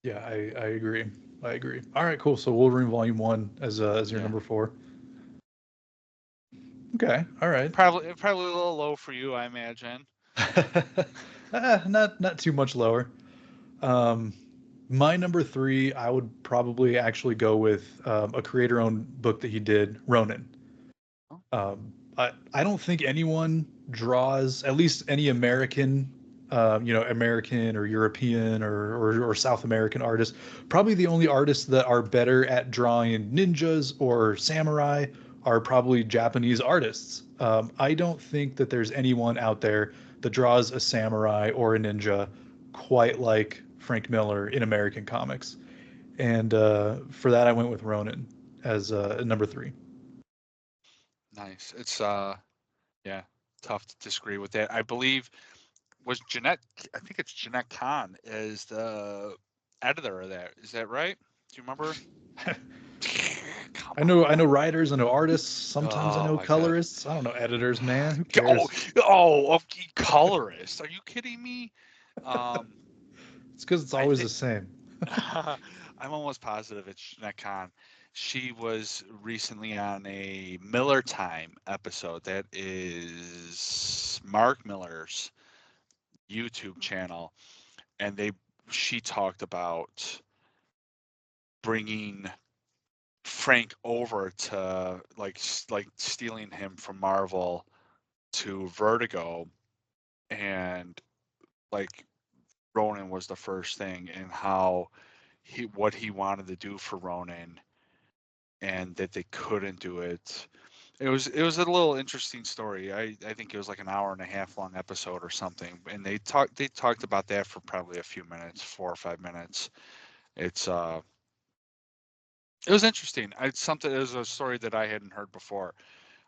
Yeah, I agree. I agree. All right, cool. So Wolverine Volume 1 as your Yeah, number 4. Okay. All right. probably a little low for you, I imagine. Not too much lower. Um, my number 3, I would probably actually go with a creator-owned book that he did, Ronin. Oh, I don't think anyone draws, at least any American. American or European or South American artists. Probably the only artists that are better at drawing ninjas or samurai are probably Japanese artists. I don't think that there's anyone out there that draws a samurai or a ninja quite like Frank Miller in American comics. And for that, I went with Ronin as number three. Nice. It's yeah, tough to disagree with that. I believe was Jeanette. I think it's Jeanette Kahn is the editor of that. Is that right? Do you remember? Come I know on. writers, I know artists. Sometimes I Oh know my god. colorists. I don't know editors, man. Who Oh, cares? colorist. Are you kidding me? Um, It's because it's I always think the same. I'm almost positive it's Jeanette Kahn. She was recently on a Miller Time episode. That is Mark Miller's YouTube channel, and she talked about bringing Frank over to like stealing him from Marvel to Vertigo, and like Ronin was the first thing, and how what he wanted to do for Ronin, and that they couldn't do it. It was a little interesting story. I think it was like an hour and a half long episode or something, and they talked about that for probably a few minutes, 4 or 5 minutes. It's it was interesting. It's something. It was a story that I hadn't heard before.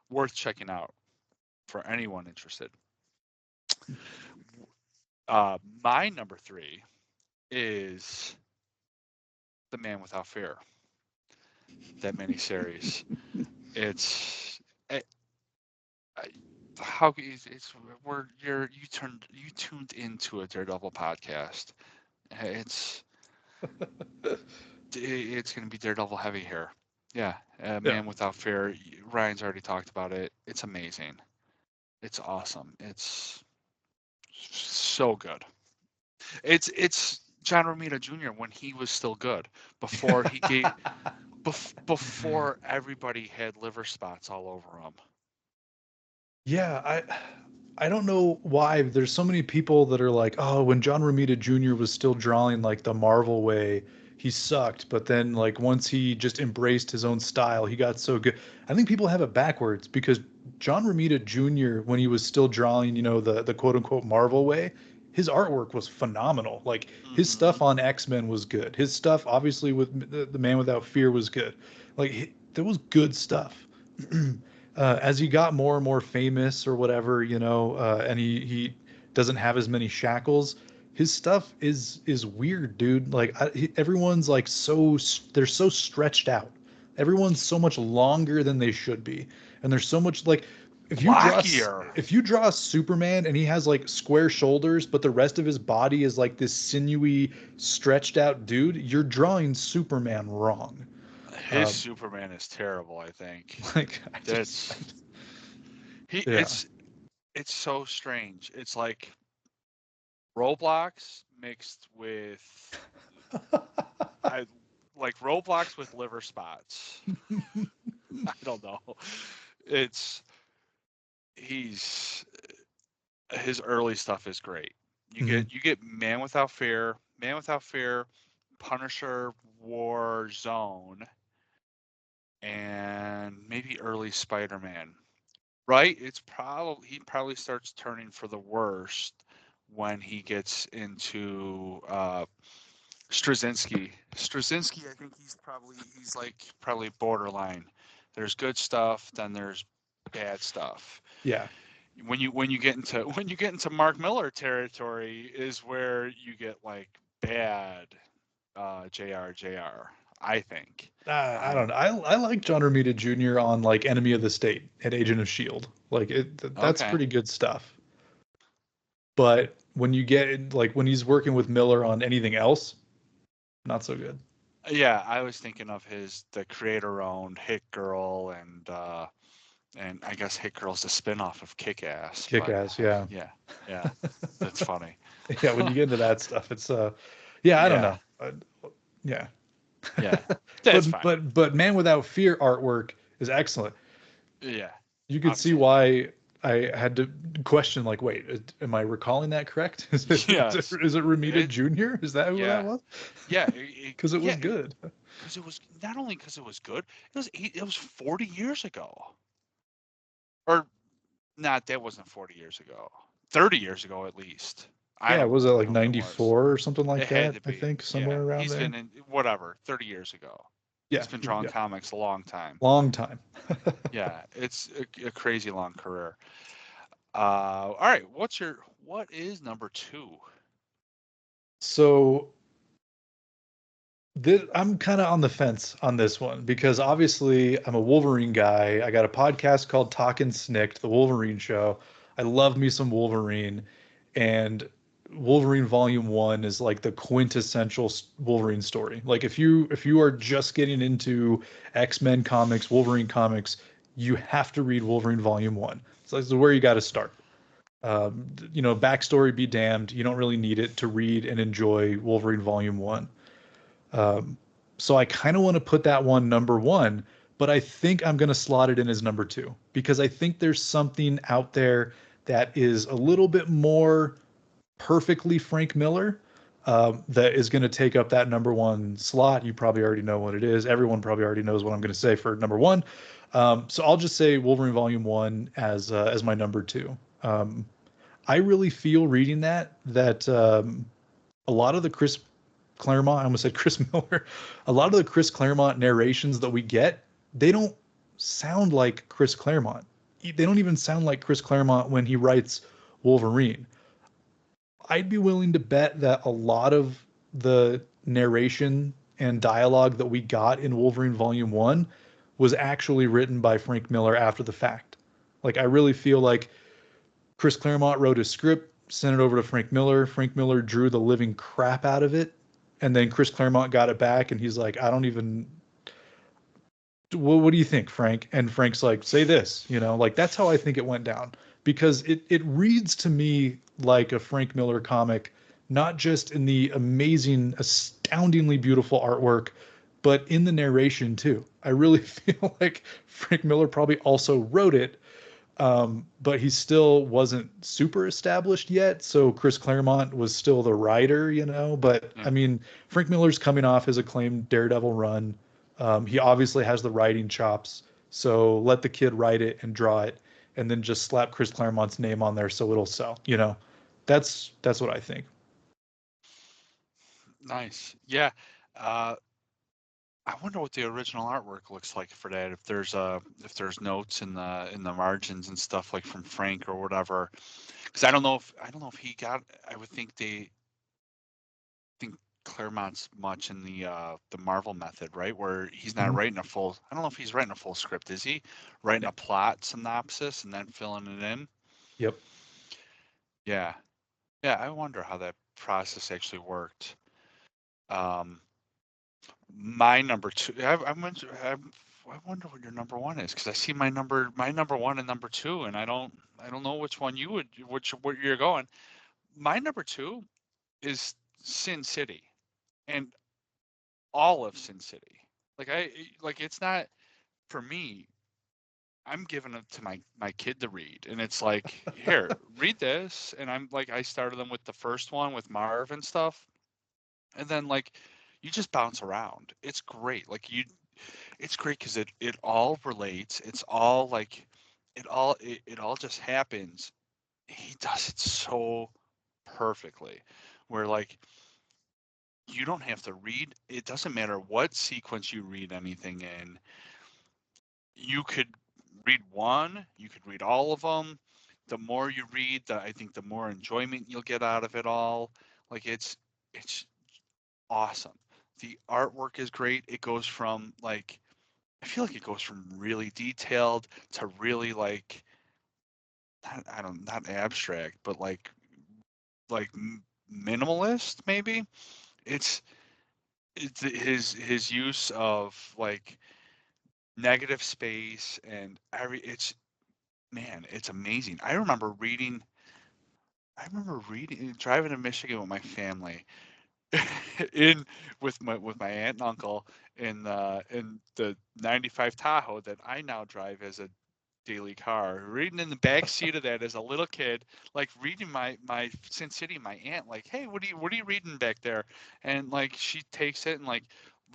Worth checking out for anyone interested. My number three is The Man Without Fear. That miniseries. It's it, I, how it's where you tuned into a Daredevil podcast. It's going to be Daredevil heavy here. Yeah, Yeah. Man Without Fear. Ryan's already talked about it. It's amazing. It's awesome. It's so good. It's John Romita Jr. when he was still good, before he gave before everybody had liver spots all over him. Yeah, I don't know why there's so many people that are like, oh, when John Romita Jr. was still drawing like the Marvel way, he sucked. But then like once he just embraced his own style, he got so good. I think people have it backwards because John Romita Jr. when he was still drawing, the quote unquote Marvel way, his artwork was phenomenal. Like his Hmm. stuff on X-Men was good. His stuff obviously with the Man Without Fear was good. Like there was good stuff. As he got more and more famous or whatever, and he doesn't have as many shackles, his stuff is weird, dude. Like everyone's like they're so stretched out. Everyone's so much longer than they should be, and there's so much like if you draw Blockier. if you draw Superman and he has like square shoulders, but the rest of his body is like this sinewy, stretched out dude, you're drawing Superman wrong. His Um, Superman is terrible, I think. like That's he yeah. it's so strange. It's like Roblox mixed with I like Roblox with liver spots. I don't know. It's he's his early stuff is great. You Mhm. get you get Man Without Fear, Punisher, War Zone, and maybe early Spider-Man. Right? It's probably he probably starts turning for the worst when he gets into Straczynski. Straczynski, I think he's like probably borderline. There's good stuff, then there's bad stuff. Yeah. When you get into Mark Miller territory is where you get like bad JR. I think. I don't Um, know. I like John Romita Jr. on like Enemy of the State and Agent of Shield. Like that's okay. pretty good stuff. But when you get like when he's working with Miller on anything else, not so good. Yeah, I was thinking of the creator owned Hit Girl, and I guess Hit Girl's the spin-off of Kick Ass, Kick but ass, yeah. yeah, yeah, that's funny. Yeah, when you get into that stuff, it's yeah, I don't Yeah, know. Yeah. yeah, that's fine. but Man Without Fear artwork is excellent. Yeah, You could see absolutely. why. I had to question, like, wait, am I recalling that correct? Yes. Is it Ramita It Jr.? Is that who that yeah. was? Yeah, Because it yeah, was good. because it was not only because it was good, it was 40 years ago. Or not, that wasn't 40 years ago. 30 years ago at least. Yeah, was it I like don't know when it was. 94 or something like It had that? to I be. think Yeah, somewhere around he's there. been in whatever 30 years ago. Yeah, He's been drawing yeah, comics a long time. long time. Yeah, it's a crazy long career. All right, what is number two? So I'm kind of on the fence on this one because obviously I'm a Wolverine guy. I got a podcast called Talkin' Snicked, the Wolverine Show. I love me some Wolverine, and Wolverine Volume 1 is like the quintessential Wolverine story. Like if you are just getting into X-Men comics, Wolverine comics, you have to read Wolverine Volume 1. So this is where you got to start. Backstory be damned, you don't really need it to read and enjoy Wolverine Volume 1. Um, so I kind of want to put that one number one, but I think I'm going to slot it in as number two because I think there's something out there that is a little bit more perfectly Frank Miller, that is going to take up that number one slot. You probably already know what it is. Everyone probably already knows what I'm going to say for number one. So I'll just say Wolverine Volume 1 as my number two. I really feel reading that a lot of the Chris Claremont, I almost said Chris Miller, a lot of the Chris Claremont narrations that we get, they don't sound like Chris Claremont. They don't even sound like Chris Claremont when he writes Wolverine. I'd be willing to bet that a lot of the narration and dialogue that we got in Wolverine Volume 1 was actually written by Frank Miller after the fact. Like, I really feel like Chris Claremont wrote his script, sent it over to Frank Miller. Frank Miller drew the living crap out of it. And then Chris Claremont got it back and he's like, I don't even. What do you think, Frank? And Frank's like, say this, like that's how I think it went down because it reads to me like a Frank Miller comic, not just in the amazing, astoundingly beautiful artwork, but in the narration too. I really feel like Frank Miller probably also wrote it, but he still wasn't super established yet. So Chris Claremont was still the writer. But I Yeah, mean, Frank Miller's coming off his acclaimed Daredevil run. He obviously has the writing chops. So let the kid write it and draw it, and then just slap Chris Claremont's name on there so it'll sell. That's what I think. nice. Yeah, uh, I wonder what the original artwork looks like for that. If there's notes in the margins and stuff like from Frank or whatever. Because I don't know if he got. I would think they think Claremont's much in the Marvel method, right? Where he's not Mhm. writing a full. I don't know if he's writing a full script. Is he writing Yeah. a plot synopsis and then filling it in? Yep. Yeah, yeah. I wonder how that process actually worked. Um, my number two. I wonder what your number one is because I see my number one and number two, and I don't know which one you would, which where you're going. My number two is Sin City, and all of Sin City. Like it's not for me. I'm giving it to my kid to read, and it's like, here, read this, and I'm like, I started them with the first one with Marv and stuff, and then like, you just bounce around. It's great. It's great because it all relates. It's all like, it all just happens. He does it so perfectly, where like you don't have to read. It doesn't matter what sequence you read anything in. You could read one, you could read all of them. The more you read, I think the more enjoyment you'll get out of it all. Like it's awesome. The artwork is great. It goes from like I feel like it goes from really detailed to really like I don't not abstract, but like minimalist maybe. It's it's his use of like negative space and it's man, it's amazing. I remember reading driving to Michigan with my family in with my aunt and uncle in the 95 Tahoe that I now drive as a daily car, reading in the back seat of that as a little kid, like reading my Sin City, my aunt, like, hey, what are you reading back there? And like she takes it and like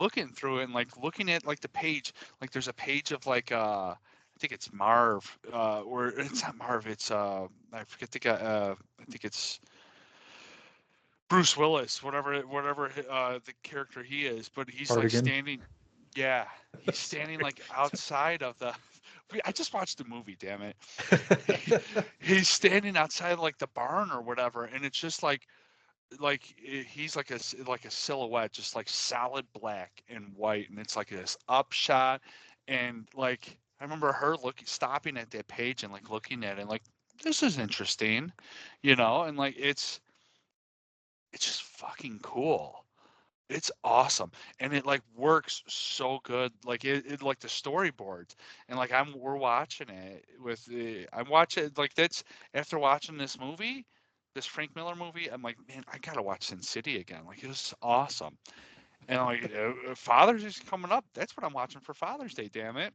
looking through it and like looking at like the page, like there's a page of like I think it's Marv, or it's not Marv, it's I forget the guy, I think it's Bruce Willis, whatever the character he is, but he's like Cardigan. standing, yeah, he's standing Sorry. like outside of the. I just watched the movie, damn it. He, he's standing outside like the barn or whatever, and it's just he's like like a silhouette, just like solid black and white, and it's like this upshot, and like I remember her looking, stopping at that page and like looking at it, and like this is interesting, and like it's just fucking cool. It's awesome, and it like works so good. Like it like the storyboards, and like we're watching it with I'm watching like that's after watching this movie, this Frank Miller movie. I'm like, man, I gotta watch Sin City again. Like it was awesome, and like Father's is coming up. That's what I'm watching for Father's Day. Damn it.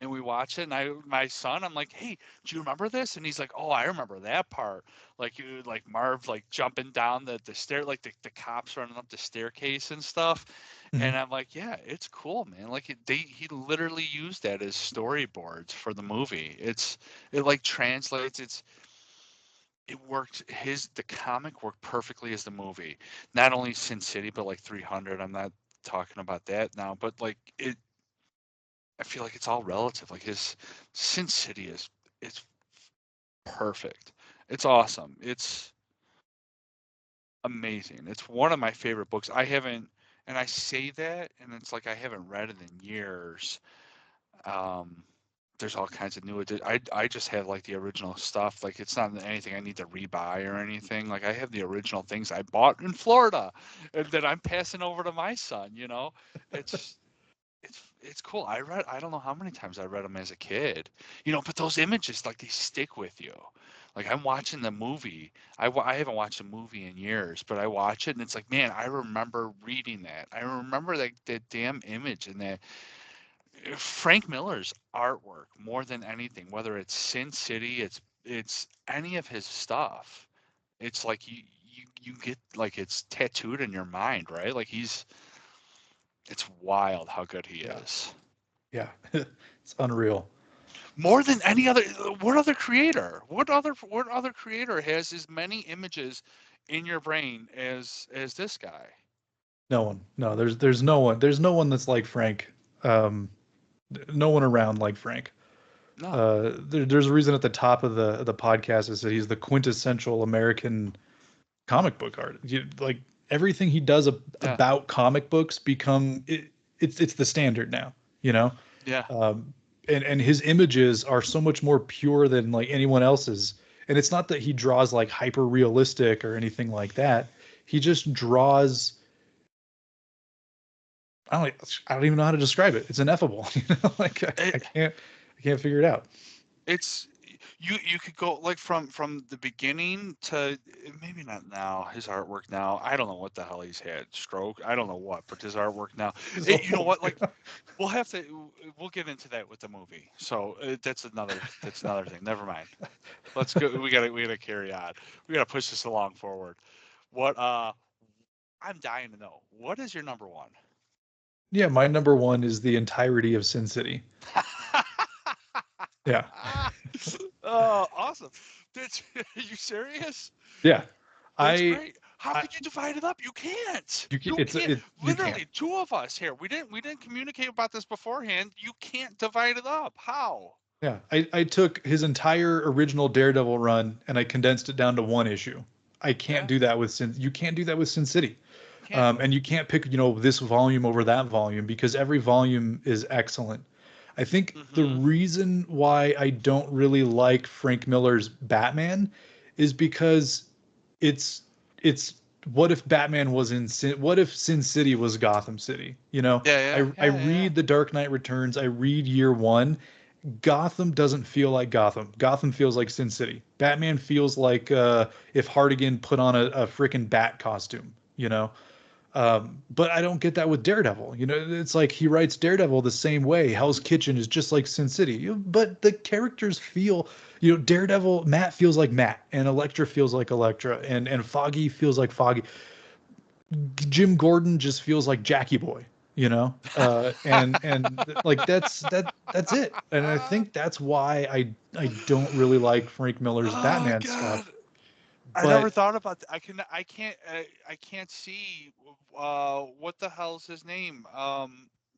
And we watch it, and my son, I'm like, hey, do you remember this? And he's like, oh, I remember that part. Like you, like Marv, like jumping down the stair, like the cops running up the staircase and stuff. Mhm. And I'm like, yeah, it's cool, man. Like he literally used that as storyboards for the movie. It like translates. It works. The comic worked perfectly as the movie. Not only Sin City, but like 300. I'm not talking about that now, but like I feel like it's all relative. Like his Sin City is perfect. It's awesome. It's amazing. It's one of my favorite books. I haven't, and I say that, and it's like I haven't read it in years. Um, there's all kinds of new. I just have like the original stuff. Like it's not anything I need to rebuy or anything. Like I have the original things I bought in Florida, and that I'm passing over to my son. It's it's cool. I don't know how many times I read them as a kid, but those images like they stick with you. Like I'm watching the movie. I haven't watched a movie in years, but I watch it and it's like, man, I remember reading that. I remember that damn image and that Frank Miller's artwork more than anything, whether it's Sin City, it's any of his stuff. It's like you get like it's tattooed in your mind, right? Like it's wild how good he Yeah. is. Yeah. It's unreal. More than any other, what other creator has as many images in your brain as this guy? No one. No, there's no one. There's no one that's like Frank. Um, no one around like Frank. No. There's a reason at the top of the podcast is that he's the quintessential American comic book art. Like everything he does Yeah. about comic books it's the standard now. You know, Yeah. um, and his images are so much more pure than like anyone else's. And it's not that he draws like hyper realistic or anything like that. He just draws. I don't even know how to describe it. It's ineffable. Like It, I can't figure it out. it's you could go like from the beginning to maybe not now his artwork now. I don't know what the hell he's had stroke. I don't know what, but his artwork now. It's You know old. what? Like we'll get into that with the movie. So that's another thing. Never mind. Let's go. We gotta carry on. We gotta push this along forward. What I'm dying to know. What is your number one? Yeah, my number one is the entirety of Sin City. Yeah. Oh, awesome. That's, are you serious? Yeah. That's I great. How I could you divide it up? You can't. you can You it's can't. it you can't. Literally, two of us here. We didn't communicate about this beforehand. You can't divide it up. How? Yeah. I took his entire original Daredevil run and I condensed it down to one issue. I can't Yeah, do that with Sin you can't do that with Sin City. can't. And you can't pick, this volume over that volume because every volume is excellent. I think the Mm-hmm. reason why I don't really like Frank Miller's Batman is because it's it's what if Batman was in what if Sin City was Gotham City? Yeah, yeah, I yeah, yeah, read The Dark Knight Returns, I read Year One. Gotham doesn't feel like Gotham. Gotham feels like Sin City. Batman feels like if Hardigan put on a freaking bat costume, you know? But I don't get that with Daredevil. You know, it's like he writes Daredevil the same way. Hell's Kitchen is just like Sin City. But the characters feel, Daredevil, Matt feels like Matt, and Elektra feels like Elektra, and Foggy feels like Foggy. Jim Gordon just feels like Jackie Boy, and like that's it. And I think that's why I don't really like Frank Miller's Oh Batman God. stuff. I never But thought about that. I can't see what the hell's his name?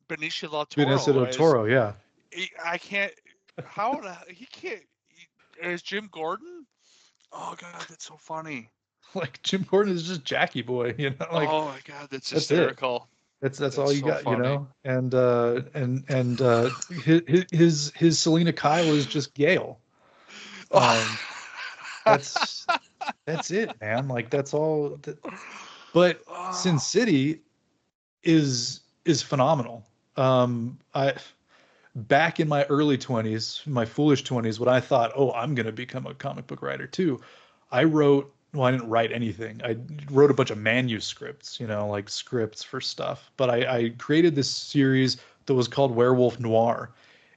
Benicio del Benicio Toro del as Toro, yeah, I can't how he can't as Jim Gordon? Oh God, that's so funny. like Jim Gordon is just Jackie Boy, like Oh my God, that's that's it. hysterical. That's all That's you so got, funny. and his Selena Kyle is just Gale. Um, that's that's it, man. Like that's all. But Sin Oh, City is phenomenal. I back in my early 20s, my foolish 20s, when I thought, oh, I'm going to become a comic book writer too, I wrote, well, I didn't write anything. I wrote a bunch of manuscripts, like scripts for stuff. But I created this series that was called Werewolf Noir.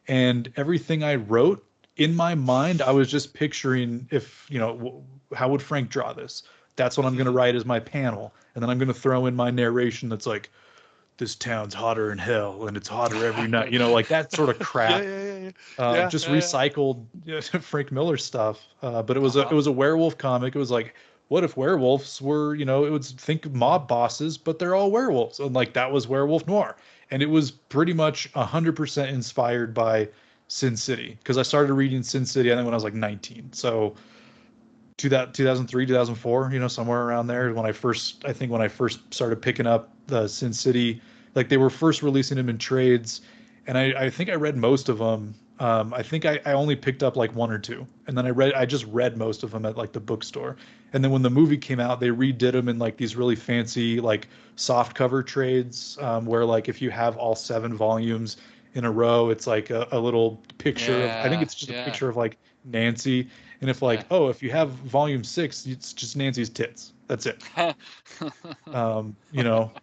And everything I wrote in my mind, I was just picturing if, how would Frank draw this? That's what I'm going to mhm. write as my panel. And then I'm going to throw in my narration that's like, this town's hotter than hell and it's hotter every night, like that sort of Yeah, crap. yeah, yeah, yeah, yeah, Just yeah, yeah. recycled Frank Miller stuff. But it was a Uh-huh. it was a werewolf comic. It was like, what if werewolves were, it was think mob bosses, but they're all werewolves, and like that was Werewolf Noir, and it was pretty much 100% inspired by Sin City because I started reading Sin City I think when I was like 19, so 2003, 2004, somewhere around there when I first started picking up the Sin City. Like they were first releasing them in trades, and I think I read most of them. I think I only picked up like one or two, and then I just read most of them at like the bookstore. And then when the movie came out, they redid them in like these really fancy like soft cover trades, where like if you have all 7 volumes in a row, it's like a little picture of, I think Yeah, it's just a yeah, picture of like Nancy, and if yeah. like, oh, if you have volume 6, it's just Nancy's tits. That's it.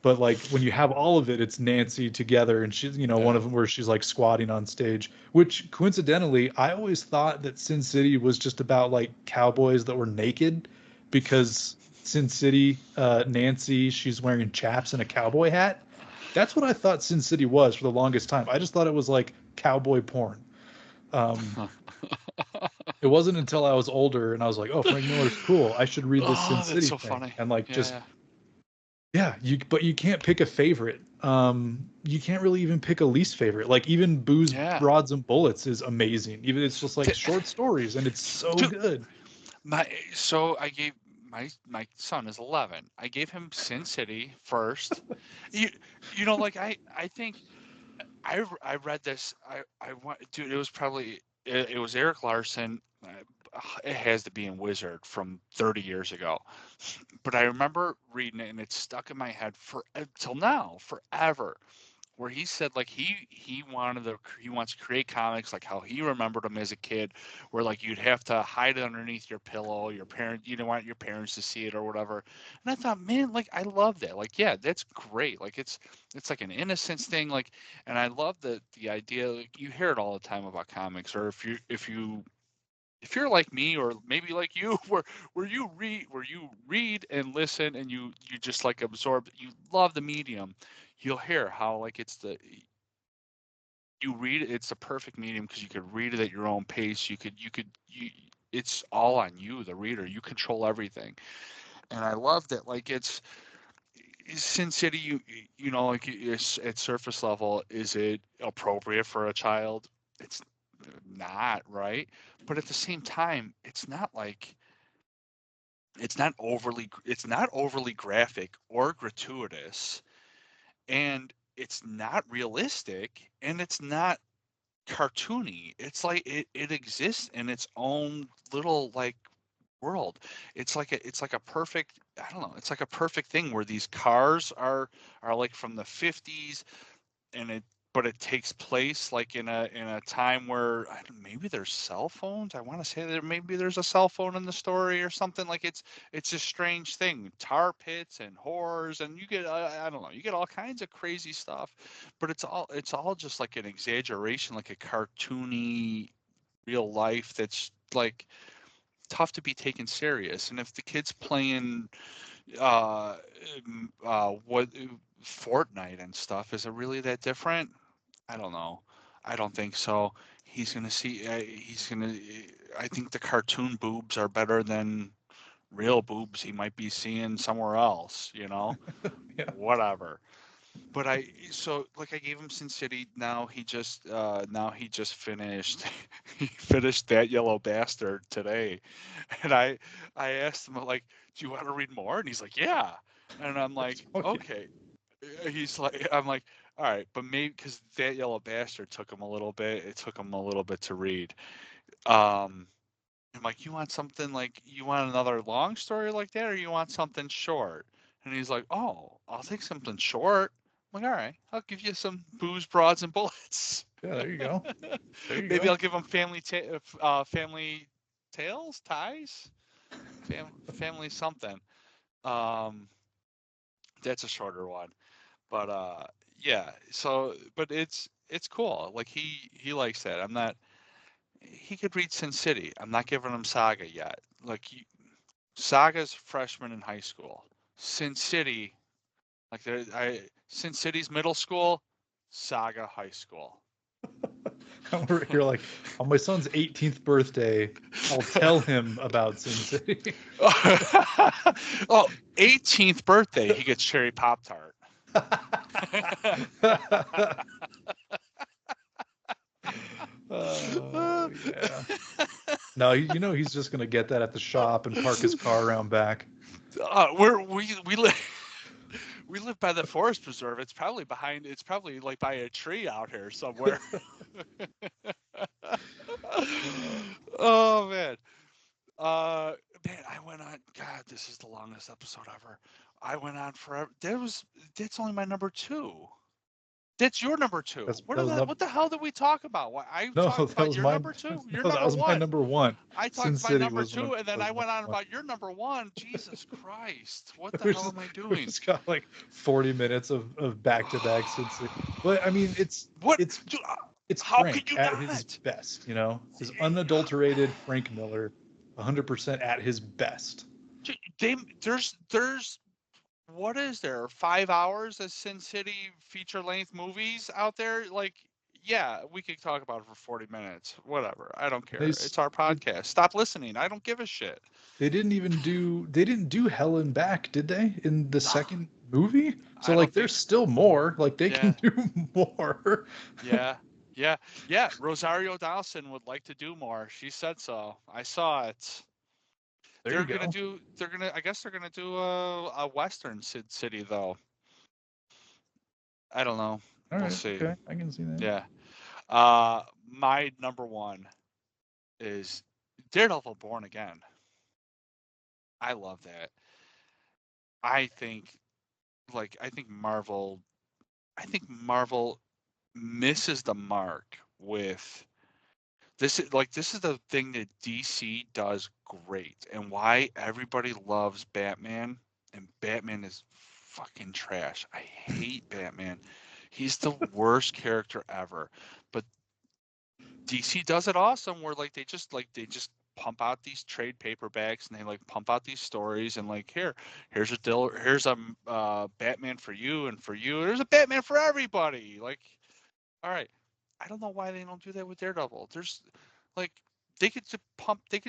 But like when you have all of it, it's Nancy together, and she's, one Yeah. of them where she's like squatting on stage, which coincidentally, I always thought that Sin City was just about like cowboys that were naked because Sin City, Nancy, she's wearing chaps and a cowboy hat. That's what I thought Sin City was for the longest time. I just thought it was like cowboy porn. Um, it wasn't until I was older and I was like, "Oh, Frank Miller's cool. I should read this Sin Oh, that's City so thing." funny. And like Yeah, just yeah. yeah, but you can't pick a favorite. You can't really even pick a least favorite. Like even Booze, Yeah. Broads and Bullets is amazing. Even it's just like Th- short stories and it's so Dude, good. my so I gave my son is 11. I gave him Sin City first. You like I think I read this. I want, dude. It was probably it was Eric Larson. It has to be in Wizard from 30 years ago. But I remember reading it and it's stuck in my head for till now, forever. Where he said like he wants to create comics like how he remembered them as a kid, where like you'd have to hide it underneath your pillow, your parent you don't want your parents to see it or whatever. And I thought, man, like I love that. Like, yeah, that's great. Like it's like an innocence thing. Like, and I love the idea. Like, you hear it all the time about comics, or if you're like me or maybe like you where you read and listen and you just like absorb, you love the medium, you'll hear how like you read it, it's the perfect medium because you could read it at your own pace. You it's all on you, the reader. You control everything. And I love that. Like Sin City, like it's at surface level, is it appropriate for a child? It's not, right? But at the same time, it's not overly graphic or gratuitous, and it's not realistic, and it's not cartoony. It's like it exists in its own little like world. It's like a perfect, I don't know, it's like a perfect thing where these cars are like from the 50s, and but it takes place like in a time where maybe there's cell phones. I want to say that maybe there's a cell phone in the story or something. Like it's a strange thing. Tar pits and whores, and you get I don't know, you get all kinds of crazy stuff, but it's all just like an exaggeration, like a cartoony real life that's like tough to be taken serious. And if the kid's playing uh what Fortnite and stuff, is it really that different? I don't know. I don't think so. He's gonna see. He's gonna. I think the cartoon boobs are better than real boobs he might be seeing somewhere else. Yeah. Whatever. But I gave him Sin City. Now he just finished. He finished That Yellow Bastard today, and I asked him like, "Do you want to read more?" And he's like, "Yeah." And I'm like, Oh, yeah. "Okay." He's like, I'm like, all right, but maybe because That Yellow Bastard took him a little bit. It took him a little bit to read. Um, I'm like, you want another long story like that, or you want something short? And he's like, oh, I'll take something short. I'm like, all right, I'll give you some booze, broads, and bullets. Yeah, there you go. There you Maybe go. I'll give him family tales, ties, family something. Um, that's a shorter one. But yeah, so but it's cool. Like he likes that. I'm not. He could read Sin City. I'm not giving him Saga yet. Saga's freshman in high school. Sin City, Sin City's middle school. Saga high school. You're like, on my son's 18th birthday, I'll tell him about Sin City. Oh, 18th birthday, he gets cherry pop tart. Oh, yeah. No, he's just gonna get that at the shop and park his car around back. We live by the forest preserve. It's probably behind. It's probably like by a tree out here somewhere. Oh man. Uh, man, I went on. God, this is the longest episode ever. I went on forever. That's only my number two. That's your number two. That was not. What the hell did we talk about? What I No, talked that about was your mine. number two. Your No, that number was my one. number one. I Sin talked about City number two, and then was I went number on one. about your number one. Jesus Christ! What the We're hell just, am I we doing? just got like 40 minutes of back-to-back Sin City. But I mean, What? it's Dude, it's how could Frank you at his not? best. His unadulterated Frank Miller, 100% at his best. They, there's what is there? 5 hours of Sin City feature length movies out there? Like, yeah, we could talk about it for 40 minutes. Whatever. I don't They care. It's our they, podcast. Stop listening. I don't give a shit. they didn't do Hell and Back, did they, in the second movie? So I like don't there's think. still more. Like they can Yeah, do more. yeah, yeah, yeah. Rosario Dawson would like to do more. She said so. I saw it. There you go. I guess they're gonna do a Western City though. I don't know. All We'll right, see. okay, I can see that. Yeah. My number one is Daredevil Born Again. I love that. I think I think Marvel misses the mark with this is the thing that DC does great and why everybody loves Batman, and Batman is fucking trash. I hate Batman. He's the worst character ever. But DC does it awesome where they just pump out these trade paperbacks and they like pump out these stories and like here's a Batman for you and for you. There's a Batman for everybody. Like, all right. I don't know why they don't do that with Daredevil. There's like they could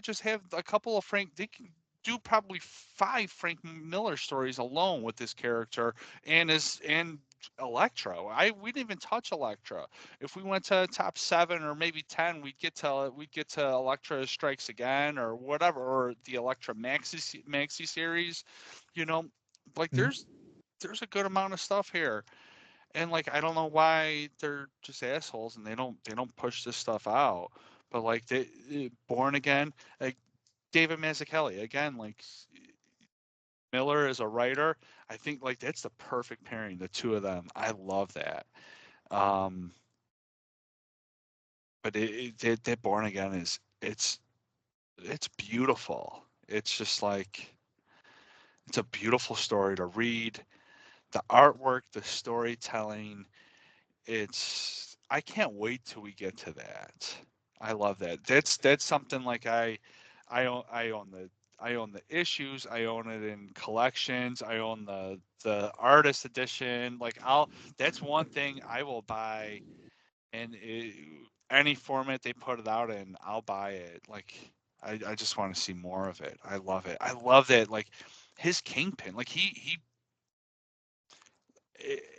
just have a couple of they can do probably 5 Frank Miller stories alone with this character and Elektra. We didn't even touch Elektra. If we went to top 7 or maybe 10, we'd get to Elektra Strikes Again or whatever, or the Elektra Maxi series, you know, like Mhm. there's a good amount of stuff here. And like I don't know why they're just assholes and they don't push this stuff out. But like Born Again, like David Mazzucchelli again, like Miller is a writer. I think like that's the perfect pairing, the two of them. I love that. Um, but that Born Again is it's beautiful. It's just like it's a beautiful story to read. The artwork, the storytelling, it's I can't wait till we get to that. I love that. That's something like I own the issues. I own it in collections. I own the artist edition. Like I'll that's one thing I will buy and any format they put it out in, I'll buy it. Like I just want to see more of it. I love it. I love that like his Kingpin. Like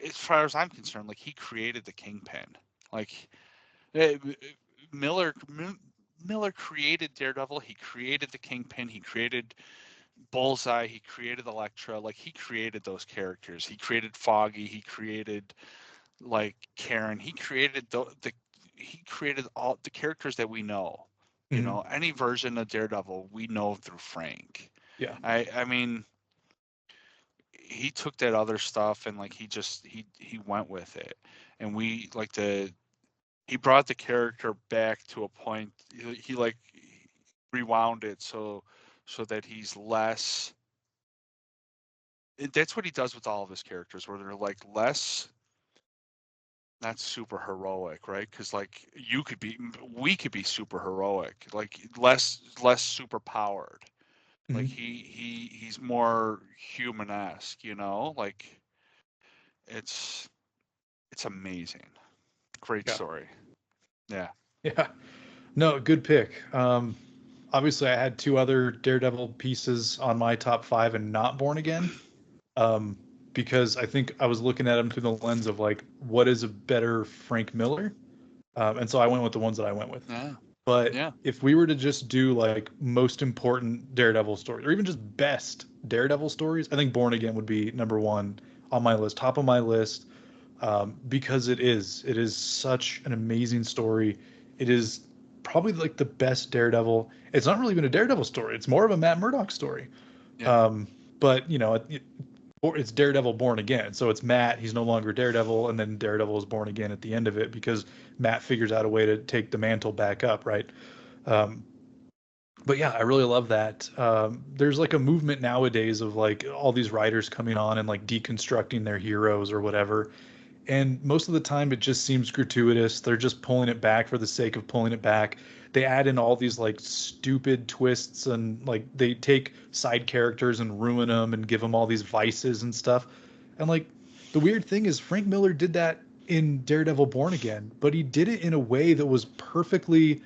as far as I'm concerned, like he created the Kingpin. Like eh, Miller Miller created Daredevil. He created the Kingpin. He created Bullseye. He created Elektra. Like he created those characters. He created Foggy. He created like Karen. He created the he created all the characters that we know. You Hmm. know, any version of Daredevil we know through Frank. Yeah. I mean, he took that other stuff and like he went with it, and we like the he brought the character back to a point. He like rewound it so that he's less. That's what he does with all of his characters, where they're like less not super heroic, right? Because like we could be super heroic, like less super powered. Like Hmm. he's more human-esque, you know. Like it's it's amazing, great Yeah. story. Yeah. Yeah. No, good pick. Obviously, I had two other Daredevil pieces on my top five and not Born Again, um, because I think I was looking at them through the lens of like, what is a better Frank Miller? And so I went with the ones that I went with. Yeah. But Yeah. if we were to just do like most important Daredevil stories, or even just best Daredevil stories, I think Born Again would be number one on my list, top of my list, because it is such an amazing story. It is probably like the best Daredevil. It's not really even a Daredevil story. It's more of a Matt Murdock story. Yeah. But it's Daredevil born again. So it's Matt. He's no longer Daredevil, and then Daredevil is born again at the end of it because Matt figures out a way to take the mantle back up, right? Um, but yeah, I really love that. There's like a movement nowadays of like all these writers coming on and like deconstructing their heroes or whatever, and most of the time it just seems gratuitous. They're just pulling it back for the sake of pulling it back. They add in all these like stupid twists and like they take side characters and ruin them and give them all these vices and stuff. And like the weird thing is Frank Miller did that in Daredevil Born Again, but he did it in a way that was perfectly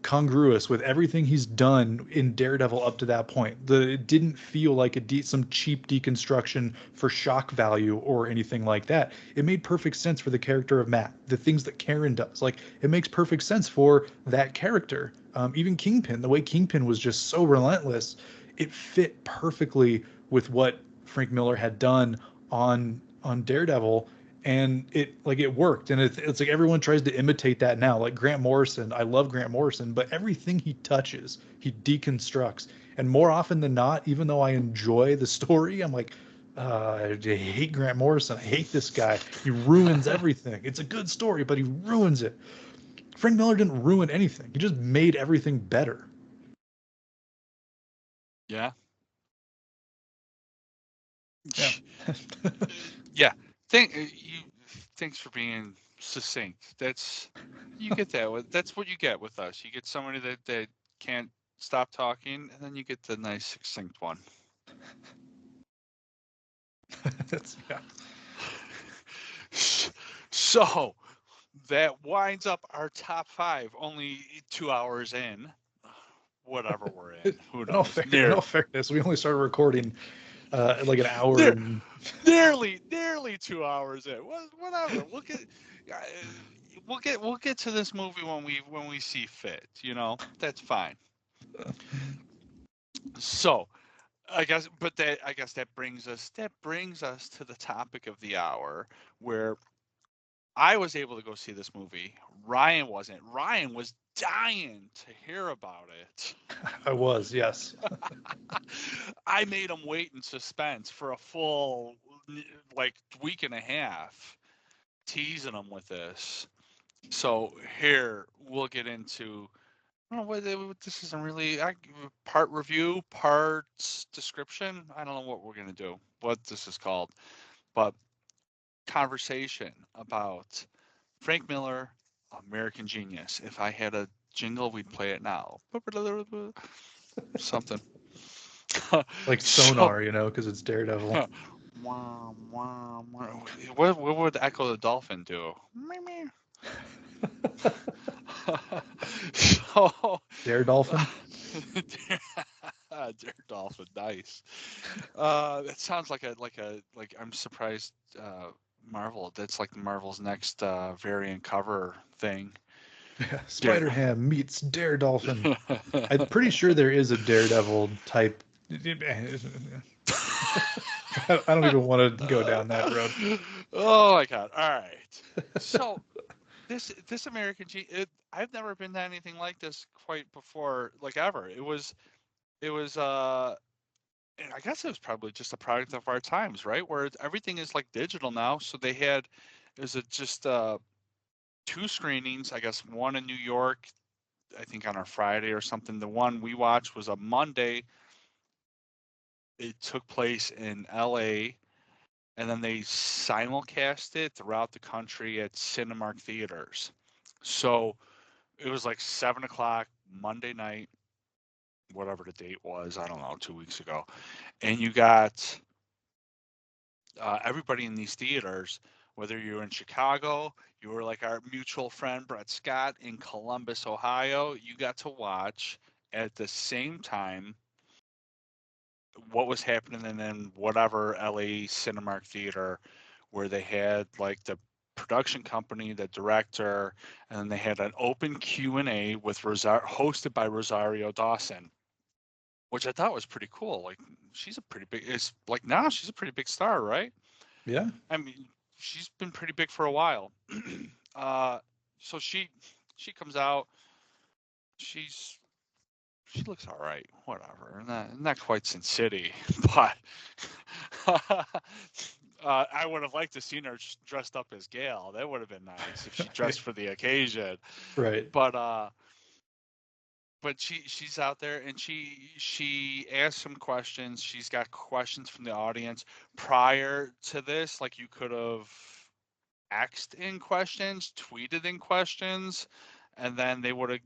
congruous with everything he's done in Daredevil up to that point. It didn't feel like some cheap deconstruction for shock value or anything like that. It made perfect sense for the character of Matt. The things that Karen does, like it makes perfect sense for that character. Even Kingpin, the way Kingpin was just so relentless, it fit perfectly with what Frank Miller had done on Daredevil, and it worked, and it's like everyone tries to imitate that now, like Grant Morrison. I love Grant Morrison, but everything he touches he deconstructs, and more often than not, even though I enjoy the story, I'm like, I hate Grant Morrison. I hate this guy. He ruins everything. It's a good story, but he ruins it. Frank Miller didn't ruin anything. He just made everything better. Yeah. Yeah. Yeah. You. Thanks for being succinct. That's you get that. That's what you get with us. You get somebody that can't stop talking, and then you get the nice succinct one. That's yeah. So that winds up our top five. Only 2 hours in. Whatever we're in, who knows? In all fairness, we only started recording like an hour Near, and nearly 2 hours in. Whatever. Uh, we'll get to this movie when we see fit. You know, that's fine. So I guess that brings us to the topic of the hour, where I was able to go see this movie. Ryan wasn't. Ryan was dying to hear about it. I was, yes. I made him wait in suspense for a full like week and a half. teasing them with this. So here we'll get into. I don't know what this isn't really part review, parts description. I don't know what we're gonna do, what this is called, but conversation about Frank Miller, American Genius. If I had a jingle, we'd play it now. Something. Like So, sonar, because it's Daredevil. wah, wah, wah. What would Echo the Dolphin do? Meh, meh. So, Daredolphin? Dear Dolphin, nice. That sounds like I'm surprised. Marvel. That's like Marvel's next variant cover thing. Yeah, Dare. Spider-Ham meets Daredolphin. I'm pretty sure there is a Daredevil type. I don't even want to go down that road. Oh my god! All right. So this American I've never been to anything like this quite before, like ever. It was and I guess it was probably just a product of our times, right? Where everything is like digital now. So they had, is it just two screenings? I guess one in New York, I think on our Friday or something. The one we watched was a Monday. It took place in L.A. and then they simulcast it throughout the country at Cinemark theaters. So it was like 7 o'clock Monday night, whatever the date was. I don't know, 2 weeks ago, and you got everybody in these theaters, whether you're in Chicago, you were like our mutual friend Brett Scott in Columbus, Ohio, you got to watch at the same time what was happening in whatever LA Cinemark theater where they had like the production company, the director, and then they had an open Q&A with hosted by Rosario Dawson, which I thought was pretty cool. Like she's a pretty big, it's like now she's a pretty big star, right? Yeah. I mean, she's been pretty big for a while. uh, so she comes out. She's she looks all right, whatever. Not quite Sin City, but I would have liked to seen her dressed up as Gail. That would have been nice if she dressed for the occasion. Right. But she's out there and she asks some questions. She's got questions from the audience prior to this. Like you could have asked in questions, tweeted in questions, and then they would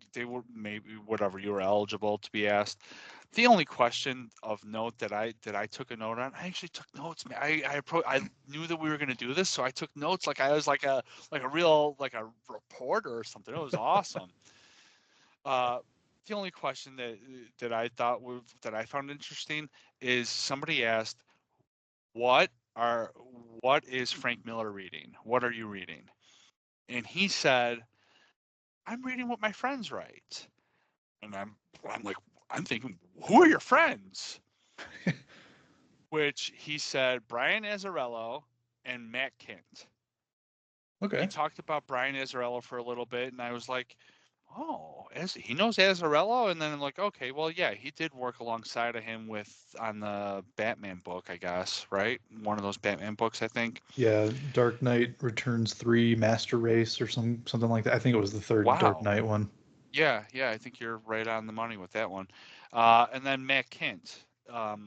maybe whatever you were eligible to be asked. The only question of note that I took a note on, I actually took notes. Man. I knew that we were going to do this, so I took notes like I was like a real like a reporter or something. It was awesome. Uh, the only question that I thought that I found interesting is somebody asked, "What are what is Frank Miller reading? What are you reading?" And he said, "I'm reading what my friends write." And I'm like, I'm thinking, who are your friends? Which he said Brian Azzarello and Matt Kint. He Okay. talked about Brian Azzarello for a little bit, and I was like, oh, as he knows Azzarello, and then I'm like, okay, well, yeah, he did work alongside of him with on the Batman book, I guess, right? One of those Batman books, I think. Yeah, Dark Knight Returns 3 Master Race or something like that. I think it was the third Dark Wow. Knight one. Yeah, I think you're right on the money with that one. And then Matt Kint. I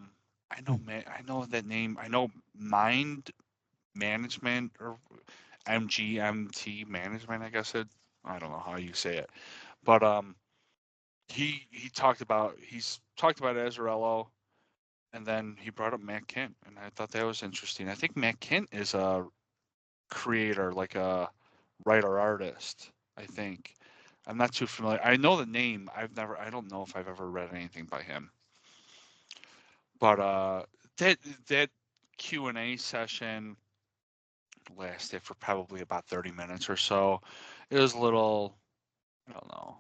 know Hmm. Matt, I know that name. I know Mind Management or MGMT Management. I guess I don't know how you say it, but he's talked about Azzarello, and then he brought up Matt Kint, and I thought that was interesting. I think Matt Kint is a creator, like a writer artist. I think. I'm not too familiar. I know the name. I don't know if I've ever read anything by him. But that that Q&A session lasted for probably about 30 minutes or so. It was a little, I don't know.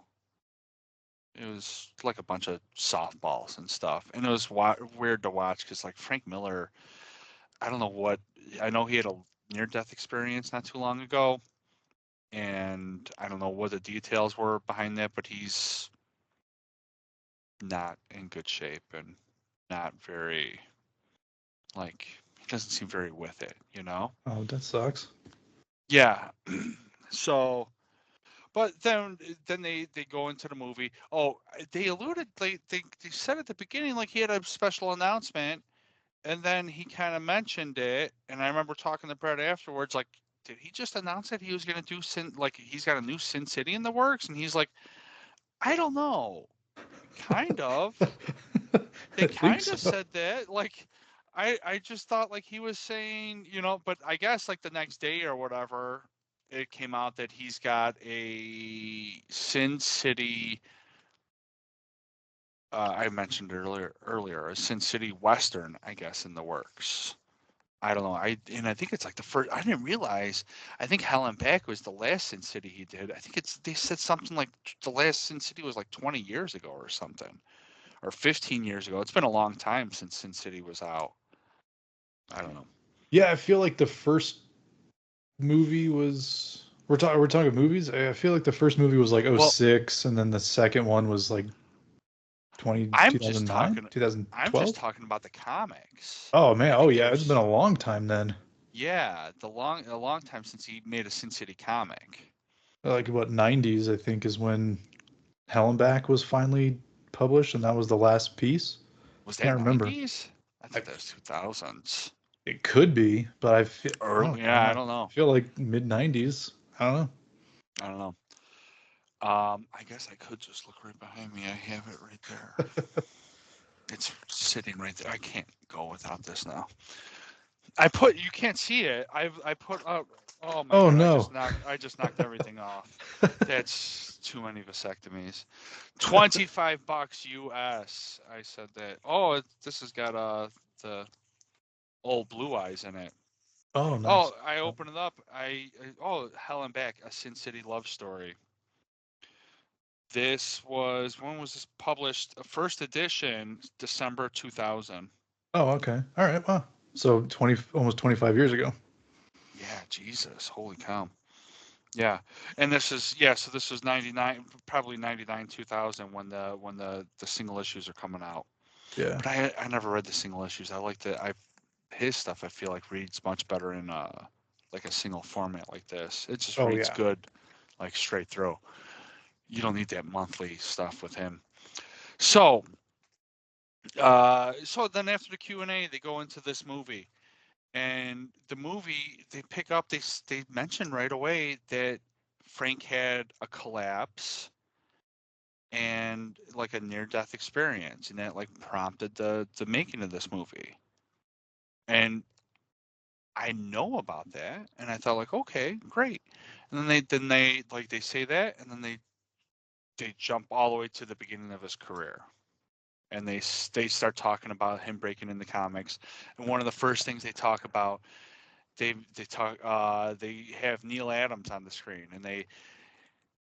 It was like a bunch of softballs and stuff, and it was weird to watch because like Frank Miller, I don't know what. I know he had a near-death experience not too long ago, and I don't know what the details were behind that, but he's not in good shape and not very like he doesn't seem very with it, you know? Oh, that sucks. Yeah. So, but then they go into the movie. Oh, they alluded they said at the beginning like he had a special announcement, and then he kind of mentioned it, and I remember talking to Brett afterwards like, did he just announce that he was going to do like he's got a new Sin City in the works? And he's like, I don't know, kind of. They I think kind of so. said that like. I just thought like he was saying, but I guess like the next day or whatever, it came out that he's got a Sin City. I mentioned earlier a Sin City Western, I guess, in the works. I don't know. I think it's like the first. I didn't realize. I think Hell and Back was the last Sin City he did. I think it's they said something like the last Sin City was like 20 years ago or something, or 15 years ago. It's been a long time since Sin City was out. I don't know. Yeah, I feel like the first movie was we're talking movies. I feel like the first movie was like Well, '06, and then the second one was like 20 I'm just 2009, talking. I'm just 2012. talking about the comics. Oh man, I oh think yeah, it's been there's a long time then. yeah, a long time since he made a Sin City comic. Like what, '90s I think is when Hell and Back was finally published, and that was the last piece. Was that Can't remember. 90s? I I, thought that was 2000s. it could be, but I don't Early, know. yeah, I I don't know. feel like mid '90s. I don't know. I don't know. I guess I could just look right behind me. I have it right there. It's sitting right there. I can't go without this now. You can't see it. I put up. Oh my Oh god! no. I just knocked everything off. That's too many vasectomies. $25 US. I said that. Oh, this has got the old Blue Eyes in it. Oh Oh, nice. I open it up. Oh, Hell and Back, a Sin City love story. This was when was this published? First edition, December 2000. Oh okay. All right. Wow. So 20, almost 25 years ago. Yeah, Jesus, holy cow. Yeah, and this is yeah. So this was 99, probably 99, 2000 when the single issues are coming out. Yeah. But I never read the single issues. I like his stuff. I feel like reads much better in like a single format like this. It just Oh reads yeah. good, like straight through. You don't need that monthly stuff with him. So so then after the Q&A, they go into this movie, and the movie they pick up. They mention right away that Frank had a collapse and like a near death experience, and that like prompted the making of this movie. And I know about that, and I thought like, okay, great. And then they like they say that, and then they jump all the way to the beginning of his career, and they start talking about him breaking into comics. And one of the first things they talk about, they have Neil Adams on the screen, and they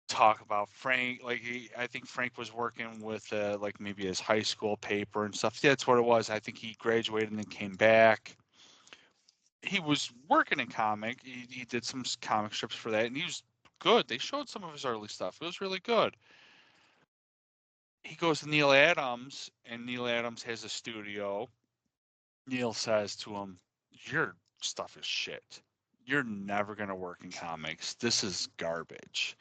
talk about Frank. Like I think Frank was working with like maybe his high school paper and stuff. Yeah, that's what it was. I think he graduated and then came back. He was working in comic. He did some comic strips for that, and he was good. They showed some of his early stuff. It was really good. He goes to Neil Adams, and Neil Adams has a studio. Neil says to him, "Your stuff is shit. You're never gonna work in comics. This is garbage."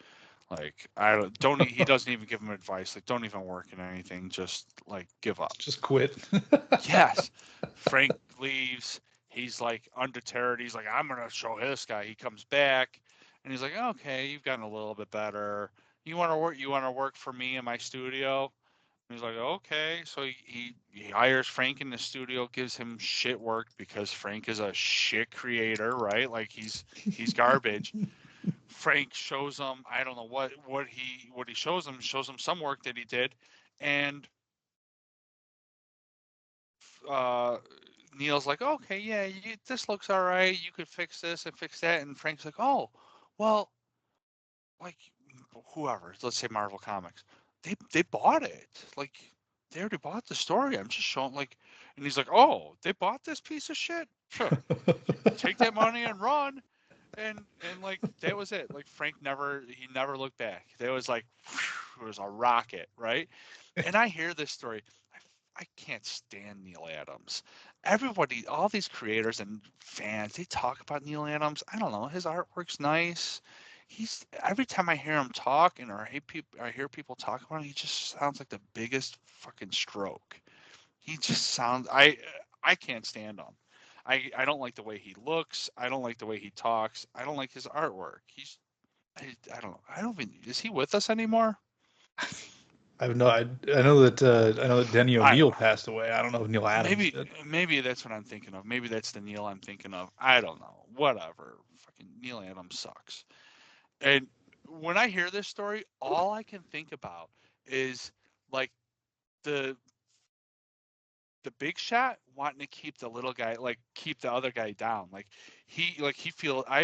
Like I don't. He doesn't even give him advice. Like don't even work in anything. Just like give up. Just quit. Yes. Frank leaves. He's like undeterred. He's like, I'm gonna show this guy. He comes back, and he's like, okay, you've gotten a little bit better. You want to work? You want to work for me in my studio? And he's like, okay. So he hires Frank in the studio, gives him shit work because Frank is a shit creator, right? Like he's garbage. Frank shows him, I don't know what he shows him some work that he did, and uh, Neil's like, okay, yeah, this looks all right. You could fix this and fix that. And Frank's like, oh, well, like whoever, let's say Marvel Comics, they bought it. Like they already bought the story. I'm just showing like, and he's like, oh, they bought this piece of shit. Sure, take that money and run. And like that was it. Like Frank never looked back. That was like it was a rocket, right? And I hear this story. I can't stand Neil Adams. everybody, all these creators and fans, they talk about Neil Adams. I don't know, his artwork's nice. He's every time I hear him talk and I hear people talk about him, he just sounds like the biggest fucking stroke. He just sounds I can't stand him. I don't like the way he looks. I don't like the way he talks. I don't like his artwork. I don't know. I don't even is he with us anymore? I have no. I know that Denny I O'Neil passed away. I don't know if Neil Adams maybe did. maybe that's what I'm thinking of. Maybe that's the Neil I'm thinking of. I don't know. Whatever. Fucking Neil Adams sucks. And when I hear this story, all I can think about is like the the big shot wanting to keep the little guy, like keep the other guy down. I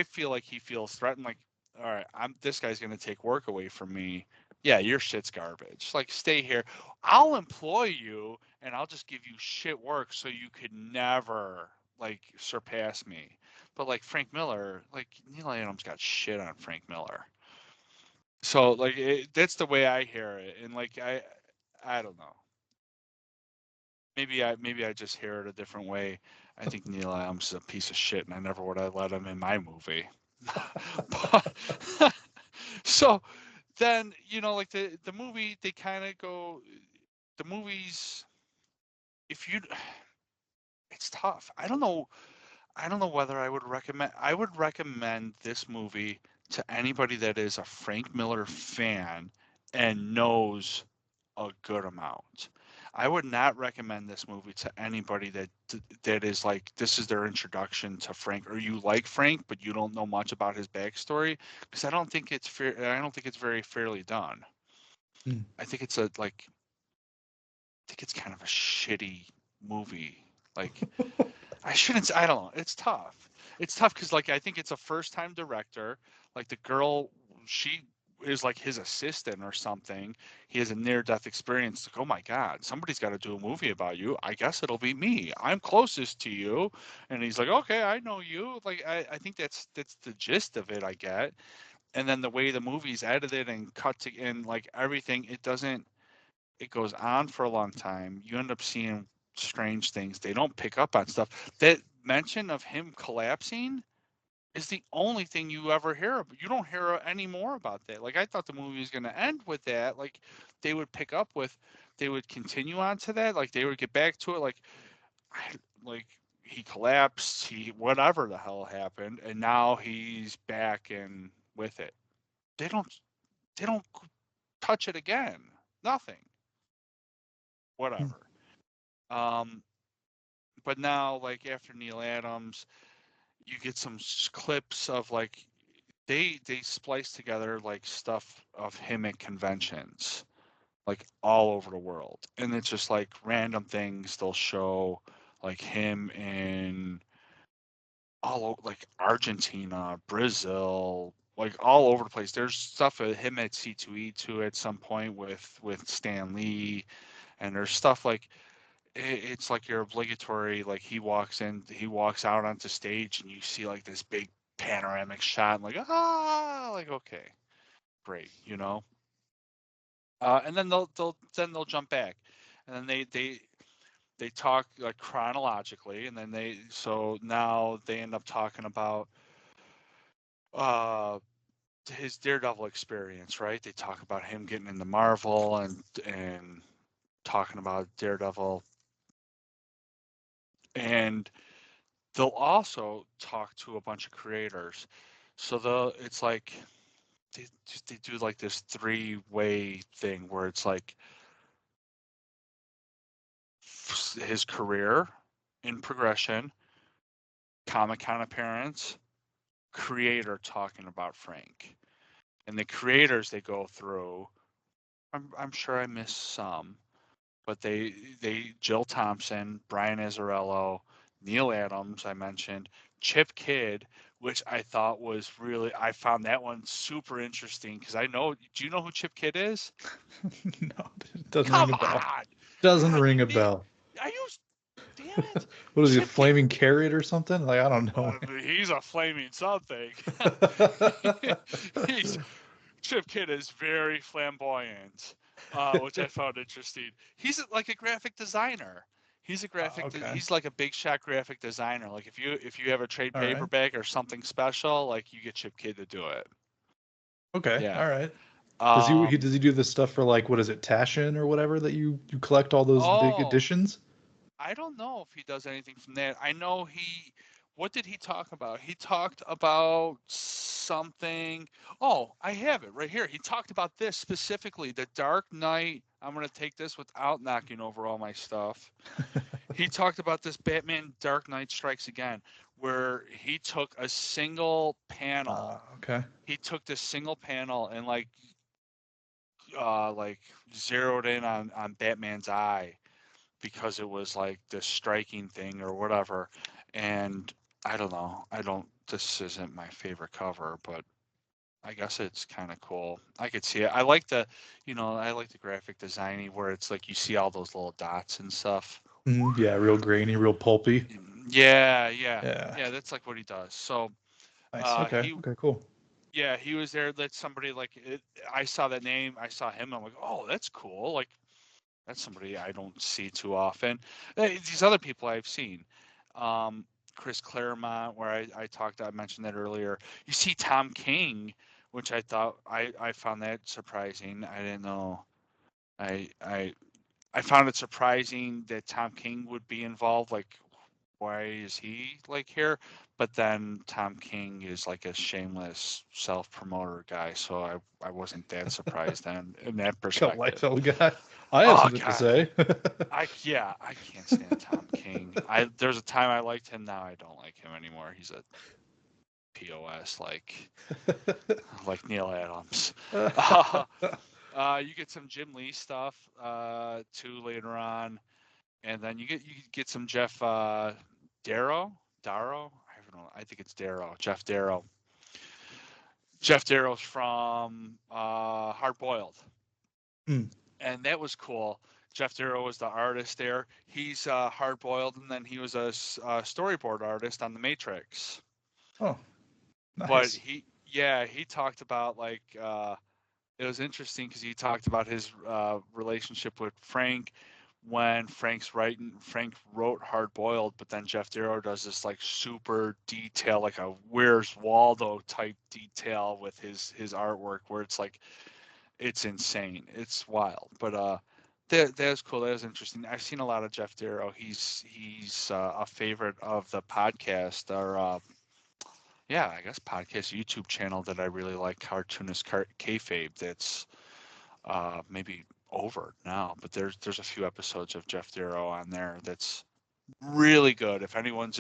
feel like he feels threatened, like, all right, I'm this guy's gonna take work away from me. Yeah, your shit's garbage. Like, stay here. I'll employ you and I'll just give you shit work so you could never like surpass me. But like Frank Miller, like Neil Adams got shit on Frank Miller. So like that's the way I hear it. And like I don't know. Maybe I just hear it a different way. I think Neil Adams is a piece of shit, and I never would have let him in my movie. But, so then like the movie, they kind of go. The movies, if you, it's tough. I don't know. I don't know whether I would recommend. I would recommend this movie to anybody that is a Frank Miller fan and knows a good amount. I would not recommend this movie to anybody that is like this is their introduction to Frank, or you like Frank but you don't know much about his backstory, because I don't think it's fair. I don't think it's very fairly done. Hmm. I think it's a like I think it's kind of a shitty movie. Like I shouldn't. I don't know. It's tough. It's tough because like I think it's a first time director. Like the girl, she is like his assistant or something. He has a near death experience. Like, oh my god, somebody's got to do a movie about you. I guess it'll be me. I'm closest to you. And he's like, okay, I know you. Like I think that's the gist of it. I get. And then the way the movie's edited and cut to and like everything, it doesn't it goes on for a long time. You end up seeing strange things. They don't pick up on stuff. That mention of him collapsing is the only thing you ever hear. You don't hear any more about that. Like I thought the movie was going to end with that. Like they would pick up with, they would continue on to that. Like they would get back to it. Like he collapsed. He whatever the hell happened, and now he's back and with it. They don't. They don't touch it again. Nothing. Hmm. Whatever. Um, but now, like after Neil Adams, you get some clips of like they splice together like stuff of him at conventions, like all over the world, and it's just like random things they'll show, like him in like Argentina, Brazil, like all over the place. There's stuff of him at C2E2 at some point with Stan Lee, and there's stuff like it's like your obligatory, like he walks out onto stage and you see like this big panoramic shot and like okay, great, and then they'll jump back, and then they talk like chronologically, and then so now they end up talking about uh his Daredevil experience, right? They talk about him getting into Marvel and talking about Daredevil, and they'll also talk to a bunch of creators. So it's like they do like this three-way thing where it's like his career in progression, Comic Con appearance, creator talking about Frank. And the creators they go through, I'm sure I missed some, but they Jill Thompson, Brian Azzarello, Neil Adams, I mentioned, Chip Kidd, which I thought was really I found that one super interesting because I know. Do you know who Chip Kidd is? No, it doesn't ring Come a bell. on, Doesn't God, ring you a need. bell. Are you? Damn it, What is he, a Chip Kidd. flaming carrot or something? Like I don't know. He's a flaming something. he's Chip Kidd is very flamboyant, which I found interesting. He's like a graphic designer. He's a Okay. he's like a big shot graphic designer. Like if you have a trade All right. paperback or something special, like you get Chip Kid to do it. Okay. Yeah. All right. Um. Does he do this stuff for like what is it, Tashin or whatever that you collect all those big Oh, editions? I don't know if he does anything from that. I know he. What did he talk about? He talked about something. Oh, I have it right here. He talked about this specifically, the Dark Knight. I'm gonna take this without knocking over all my stuff. He talked about this Batman Dark Knight Strikes Again, where he took a single panel. Okay. He took this single panel and like zeroed in on Batman's eye because it was like this striking thing or whatever. And I don't know. I don't. This isn't my favorite cover, but I guess it's kind of cool. I could see it. I like I like the graphic designing where it's like you see all those little dots and stuff. Yeah, real grainy, real pulpy. Yeah, yeah, Yeah. yeah. That's like what he does. So, Nice. Okay. he, Okay. Cool. yeah, he was there. That somebody like it, I saw that name. I saw him. I'm like, oh, that's cool. Like that's somebody I don't see too often. These other people I've seen, um, Chris Claremont, where I mentioned that earlier. You see Tom King, which I found that surprising. I didn't know. I I I found it surprising that Tom King would be involved. Like why is he like here? But then Tom King is like a shameless self promoter guy, so I wasn't that surprised then in that Got perspective. Liefeld guy. I have Oh something to God, say. I can't stand Tom King. I There's a time I liked him, now I don't like him anymore. He's a POS like Neil Adams. You get some Jim Lee stuff too later on, and then you get some Jeff Darrow. I don't know. I think it's Darrow. Jeff Darrow. Jeff Darrow's from Hard Boiled, Hmm. and that was cool. Jeff Darrow was the artist there. He's Hard Boiled, and then he was a storyboard artist on The Matrix. Oh, But nice. he talked about like it was interesting because he talked about his relationship with Frank when Frank wrote Hard Boiled, but then Jeff Darrow does this like super detail, like a Where's Waldo type detail with his artwork, where it's like it's insane, it's wild. But that was cool. That was interesting. I've seen a lot of Jeff Darrow. He's a favorite of the podcast, or yeah, I guess podcast YouTube channel that I really like, Cartoonist Kayfabe. That's maybe over now, but there's a few episodes of Jeff Darrow on there that's really good. If anyone's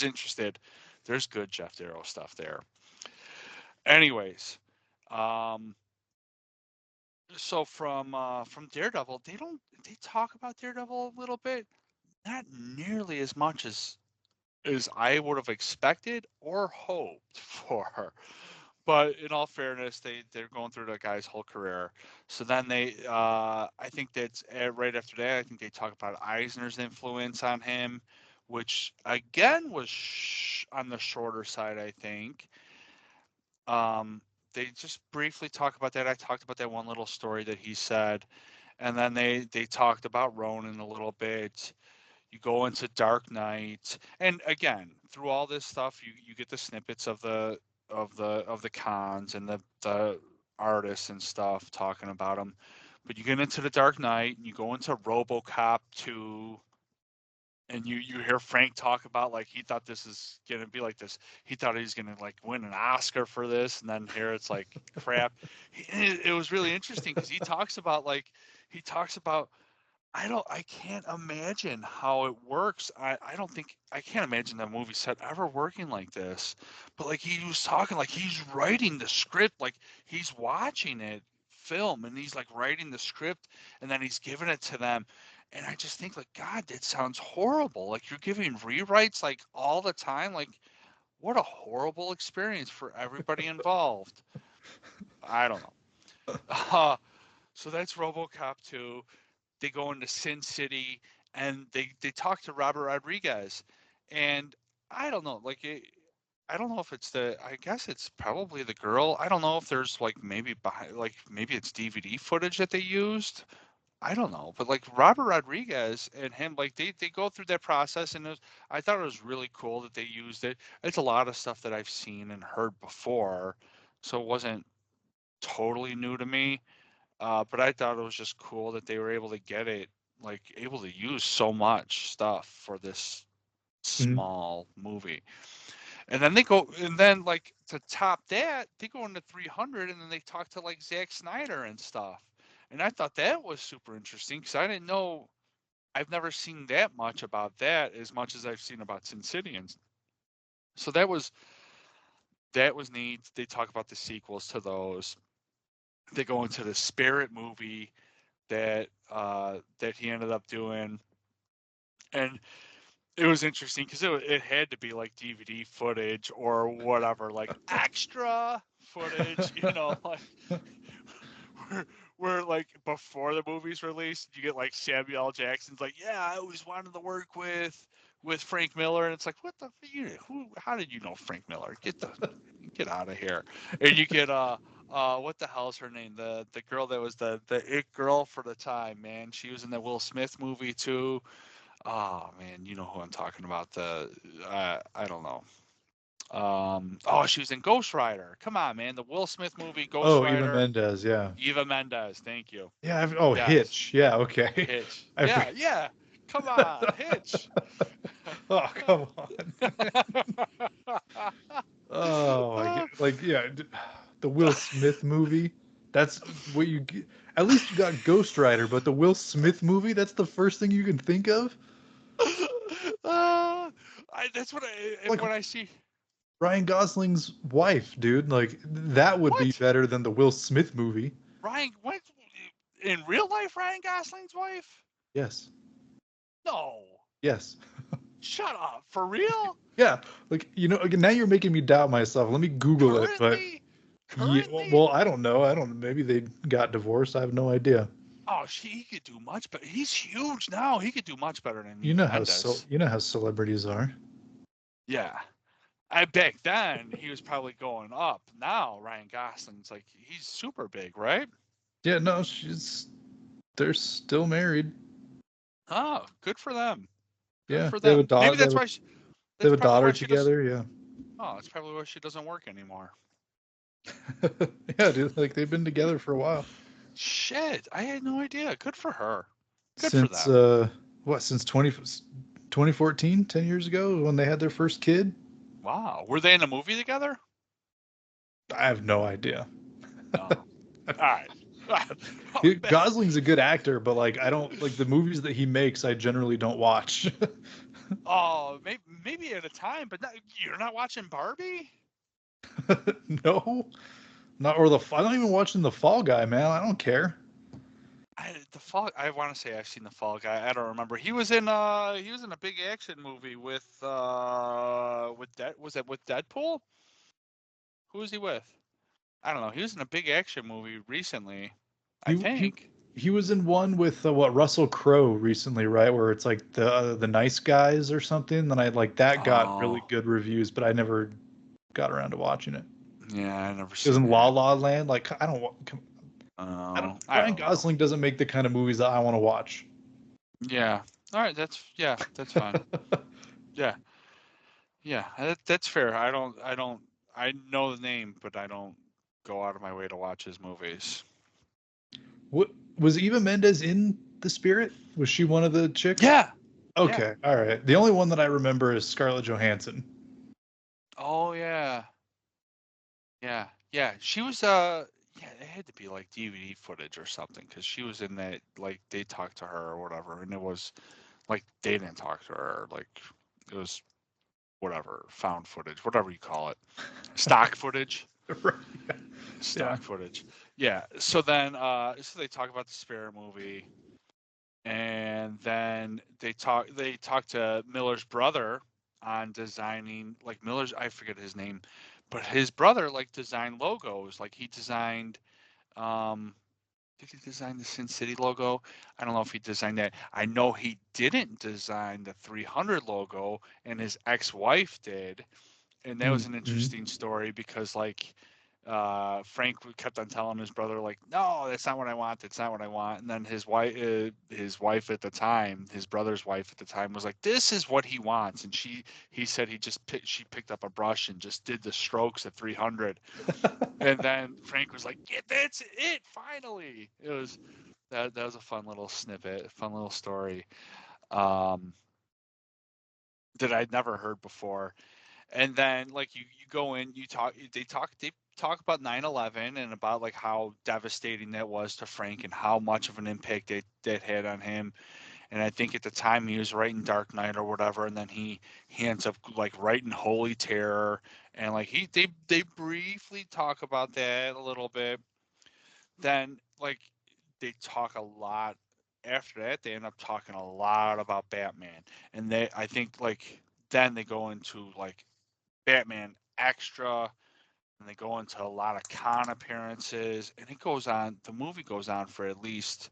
interested, there's good Jeff Darrow stuff there. Anyways, um, so from Daredevil, they talk about Daredevil a little bit, not nearly as much as I would have expected or hoped for. But in all fairness, they're going through the guy's whole career. So then I think that's right after that. I think they talk about Eisner's influence on him, which again was on the shorter side. I think um, they just briefly talk about that. I talked about that one little story that he said, and then they talked about Ronin a little bit. You go into Dark Knight, and again, through all this stuff, you get the snippets of the cons and the artists and stuff talking about them. But you get into the Dark Knight, and you go into RoboCop 2, and you hear Frank talk about like he thought this is gonna be like this. He thought he was gonna like win an Oscar for this, and then here it's like crap. It was really interesting because he talks about I can't imagine how it works. I don't think I can't imagine the movie set ever working like this. But like he was talking like he's writing the script, like he's watching it film and he's like writing the script and then he's giving it to them. And I just think like God, that sounds horrible. Like you're giving rewrites like all the time. Like what a horrible experience for everybody involved. I don't know. Uh, so that's RoboCop 2. They go into Sin City and they talk to Robert Rodriguez, and I don't know, I don't know if it's I guess it's probably the girl. I don't know if there's like maybe behind, like maybe it's DVD footage that they used. I don't know, but like Robert Rodriguez and him, like they go through that process, and I thought it was really cool that they used it. It's a lot of stuff that I've seen and heard before, so it wasn't totally new to me. But I thought it was just cool that they were able to get it, like able to use so much stuff for this Mhm. small movie. And then they go, and then like to top that, they go into 300, and then they talk to like Zack Snyder and stuff. And I thought that was super interesting because I didn't know, I've never seen that much about that as much as I've seen about Sin City. And so that was neat. They talk about the sequels to those. They go into the Spirit movie that he ended up doing, and it was interesting because it had to be like DVD footage or whatever, like extra footage, like where like before the movie's released, you get like Samuel L. Jackson's like, yeah, I always wanted to work with Frank Miller, and it's like, what the who? How did you know Frank Miller? Get out of here. And you get what the hell's her name? The girl that was the it girl for the time, man. She was in the Will Smith movie too. Oh man, you know who I'm talking about. I don't know. Oh, she was in Ghost Rider. Come on, man. The Will Smith movie, Ghost Oh, Eva Rider. Mendes, yeah. Eva Mendes. Thank you. Yeah, Yes. Hitch. Yeah, okay. Hitch. I Yeah, forget. yeah. Come on, Hitch. Oh, come on. Oh my God. Like, yeah, the Will Smith movie. That's what you get. At least you got Ghost Rider, but the Will Smith movie, that's the first thing you can think of? That's what Like when I see. Ryan Gosling's wife, dude. Like that would be What? better than the Will Smith movie. What? In real life, Ryan Gosling's wife? Yes. No. Yes. Shut up. For real? Yeah. Like, again, now you're making me doubt myself. Let me Google it, but Currently? yeah, Currently? well, I don't know. I don't maybe they got divorced. I have no idea. Oh, he could do much better. He's huge now. He could do much better than You Eva know how so Mendes. you know how celebrities are. Yeah. I back then he was probably going up. Now Ryan Gosling's like he's super big, right? Yeah, no, they're still married. Oh, good for them. Good Yeah, for they have a them. Maybe daughter. that's why. They That's have a probably daughter why she does. together. Yeah. Oh, it's probably why she doesn't work anymore. Yeah, dude, like they've been together for a while. Shit, I had no idea. Good for her. Good for Since them. since 2014, 10 years ago when they had their first kid? Wow. Were they in a movie together? I have no idea. Oh, all right. Oh, Gosling's a good actor, but like I don't like the movies that he makes I generally don't watch. oh, maybe at a time, but you're not watching Barbie? No. Not or the I'm not even watching the Fall Guy, man. I don't care. The Fall. I want to say I've seen the Fall Guy. I don't remember. He was in a big action movie with that was it with Deadpool? Who was he with? I don't know. He was in a big action movie recently, I He he think. he was in one with what Russell Crowe recently, right? Where it's like the Nice Guys or something. And I like that got really Oh, good reviews, but I never got around to watching it. yeah, I never It was seen in La that. La Land. Like I don't. Oh, I Ryan don't know. Gosling doesn't make the kind of movies that I want to watch. Yeah. All right. That's fine. Yeah. Yeah. That's fair. I know the name, but I don't go out of my way to watch his movies. What was Eva Mendes in The Spirit? Was she one of the chicks? Yeah. Yeah. Okay, all right. The only one that I remember is Scarlett Johansson. Oh yeah. Yeah. Yeah. She was yeah, it had to be like DVD footage or something because she was in that like they talked to her or whatever, and it was like they didn't talk to her, like it was whatever, found footage, whatever you call it. Stock footage. Right. Yeah. Stock footage. Yeah. So then so they talk about the Spirit movie, and then they talk to Miller's brother on designing, like Miller's, I forget his name, but his brother like designed logos. Like he designed did he design the Sin City logo? I don't know if he designed that. I know he didn't design the 300 logo, and his ex-wife did. And that was an Mm-hmm. interesting story because like Frank kept on telling his brother like, "No, that's not what I want. That's not what I want." And then his wife at the time, his brother's wife at the time, was like, "This is what he wants." And he said she picked up a brush and just did the strokes at 300. And then Frank was like, "Yeah, that's it. Finally." It was that was a fun little snippet, a fun little story um, that I'd never heard before. And then like you go in, they talk about 9/11 and about like how devastating that was to Frank and how much of an impact that had on him. And I think at the time he was writing Dark Knight or whatever, and then he ends up like writing Holy Terror, and like they briefly talk about that a little bit. Then like they talk a lot after that. They end up talking a lot about Batman, and they I think like then they go into like Batman Extra, and they go into a lot of con appearances, and it goes on. The movie goes on for at least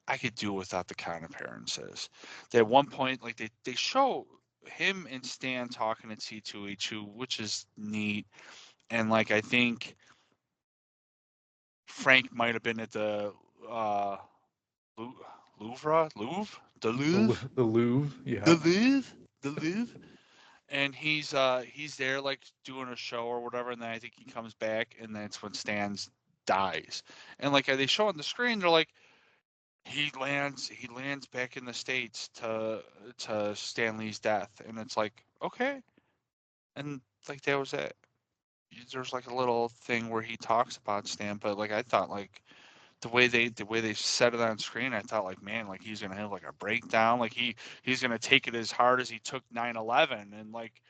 I could do without the con appearances. At one point, like they show him and Stan talking at C2E2, which is neat, and like I think Frank might have been at the uh, Louvre, The Louvre, yeah. the Louvre, the Louvre, and he's there like doing a show or whatever, and then I think he comes back, and that's when Stan's dies, and like they show on the screen, they're like he lands back in the states to Stanley's death, and it's like okay, and like that was it. There's like a little thing where he talks about Stan, but like I thought like the way they set it on screen, I thought like man, like he's gonna have like a breakdown, like he's gonna take it as hard as he took 9/11, and like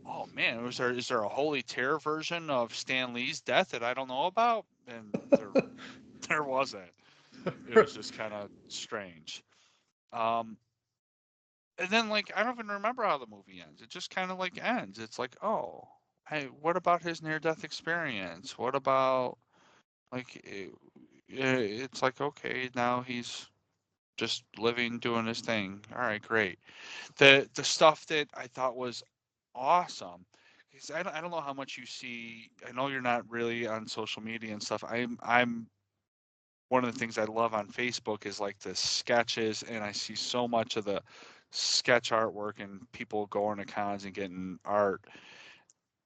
oh man, is there a Holy Terror version of Stan Lee's death that I don't know about? And there wasn't. It was just kind of strange. Um, and then like I don't even remember how the movie ends. It just kind of like ends. It's like oh, hey, what about his near death experience? What about like it's like okay, now he's just living doing his thing. All right, great. The stuff that I thought was awesome. Because I don't know how much you see. I know you're not really on social media and stuff. I'm one of the things I love on Facebook is like the sketches, and I see so much of the sketch artwork and people going to cons and getting art.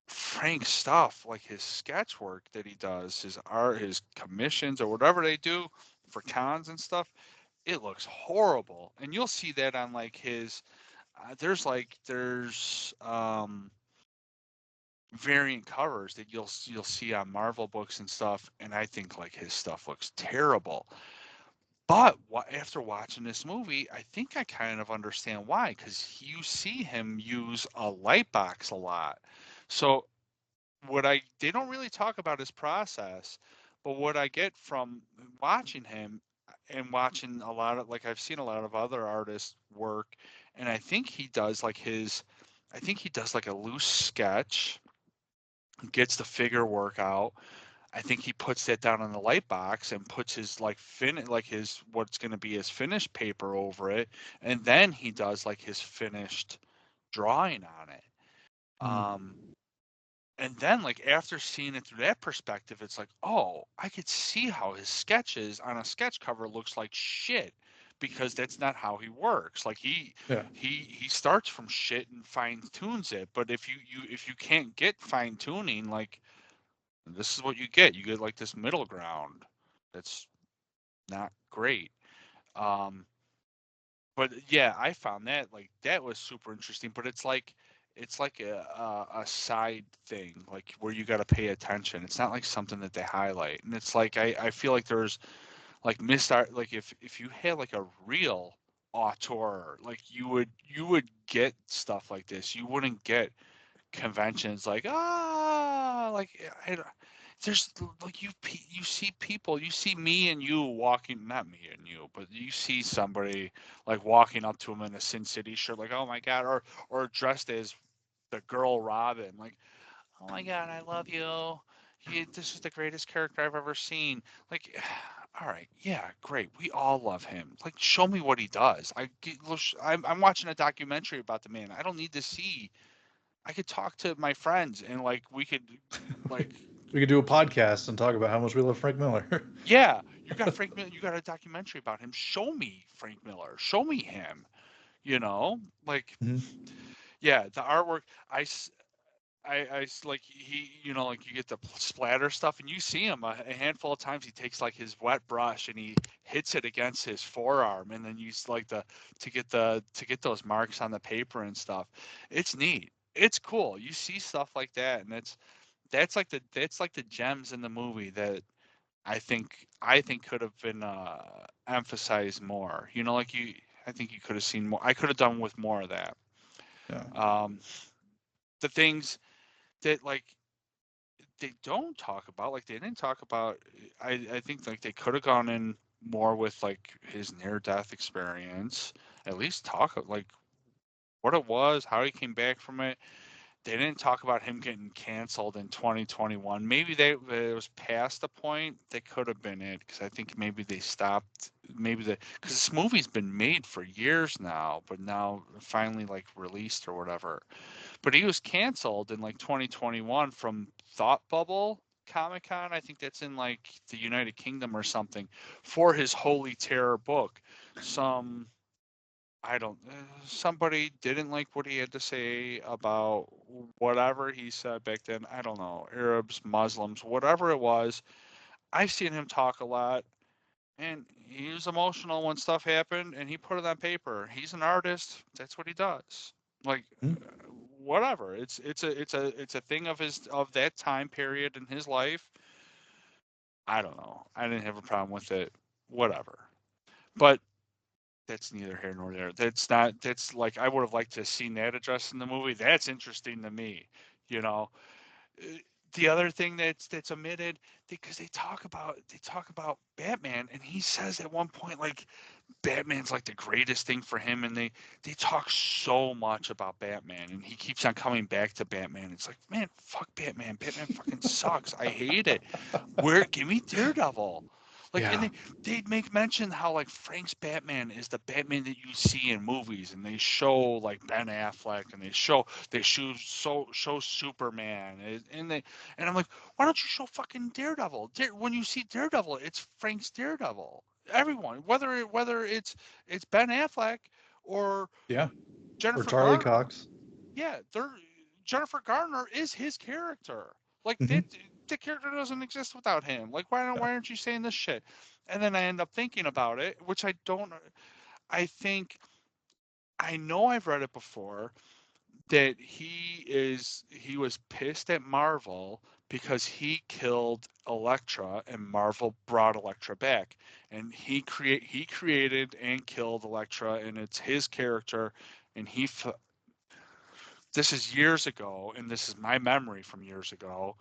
Frank's stuff, like his sketch work that he does, his art, his commissions or whatever they do for cons and stuff, it looks horrible. And you'll see that on like his there's variant covers that you'll see on Marvel books and stuff, and I think like his stuff looks terrible. But after watching this movie, I think I kind of understand why, because you see him use a light box a lot. So what I they don't really talk about his process, but what I get from watching him and watching a lot of like I've seen a lot of other artists work, and I think he does like a loose sketch, gets the figure work out. I think he puts that down on the light box and puts his like his what's going to be his finished paper over it, and then he does like his finished drawing on it. Mm. Um, and then like after seeing it through that perspective, it's like, oh, I could see how his sketches on a sketch cover looks like shit because that's not how he works. Like Yeah. he starts from shit and fine tunes it. But if you can't get fine tuning, like this is what you get. You get like this middle ground that's not great. Um, but yeah, I found that like that was super interesting. But it's like a side thing, like where you got to pay attention. It's not like something that they highlight, and it's like I feel like there's like missed art. Like if you had like a real auteur, like you would get stuff like this. You wouldn't get conventions like like there's like you see people, you see me and you walking, not me and you, but you see somebody like walking up to him in a Sin City shirt like oh my god, or dressed as the girl Robin, like oh my god, I love you, this is the greatest character I've ever seen, like all right, yeah, great, we all love him, like show me what he does. I'm watching a documentary about the man. I don't need to see. I could talk to my friends and like we could like We could do a podcast and talk about how much we love Frank Miller. Yeah, you got Frank Miller. You got a documentary about him. Show me Frank Miller. Show me him. You know, like Mhm. yeah, the artwork. Like you know, like you get the splatter stuff, and you see him a handful of times. He takes like his wet brush and he hits it against his forearm, and then you like to get those marks on the paper and stuff. It's neat. It's cool. You see stuff like that, and that's like the gems in the movie that I think could have been emphasized more. You know, like I think you could have seen more. I could have done with more of that. Yeah. Um, the things that like they don't talk about, like they didn't talk about. I think like they could have gone in more with like his near death experience. At least talk like what it was, how he came back from it. They didn't talk about him getting canceled in 2021. Maybe it was past the point. They could have been it because I think maybe they stopped. Maybe because this movie's been made for years now, but now finally like released or whatever. But he was canceled in like 2021 from Thought Bubble Comic Con. I think that's in like the United Kingdom or something for his Holy Terror book. Some I don't. Somebody didn't like what he had to say about whatever he said back then. I don't know, Arabs, Muslims, whatever it was. I've seen him talk a lot, and he was emotional when stuff happened, and he put it on paper. He's an artist. That's what he does. Like, Mhm. whatever. It's a thing of that time period in his life. I don't know. I didn't have a problem with it. Whatever. But that's neither here nor there. That's not. That's like I would have liked to have seen that addressed in the movie. That's interesting to me. You know, Uh, the other thing that's omitted because they talk about Batman, and he says at one point like Batman's like the greatest thing for him, and they talk so much about Batman, and he keeps on coming back to Batman. It's like, man, fuck Batman. Batman fucking sucks. I hate it. Where give me Daredevil. Like and Yeah. they make mention how like Frank's Batman is the Batman that you see in movies, and they show like Ben Affleck, and they show Superman, and I'm like, why don't you show fucking Daredevil? When you see Daredevil, it's Frank's Daredevil. Everyone, whether it's Ben Affleck or Yeah. Or Jennifer Charlie Garner, Cox. yeah, Jennifer Garner is his character. Like Hmm. that, the character doesn't exist without him. Like Yeah. why aren't you saying this shit? And then I end up thinking about it, which I don't. I think I know I've read it before that he was pissed at Marvel because he killed Elektra and Marvel brought Elektra back, and he created and killed Elektra, and it's his character, and this is years ago, and this is my memory from years ago,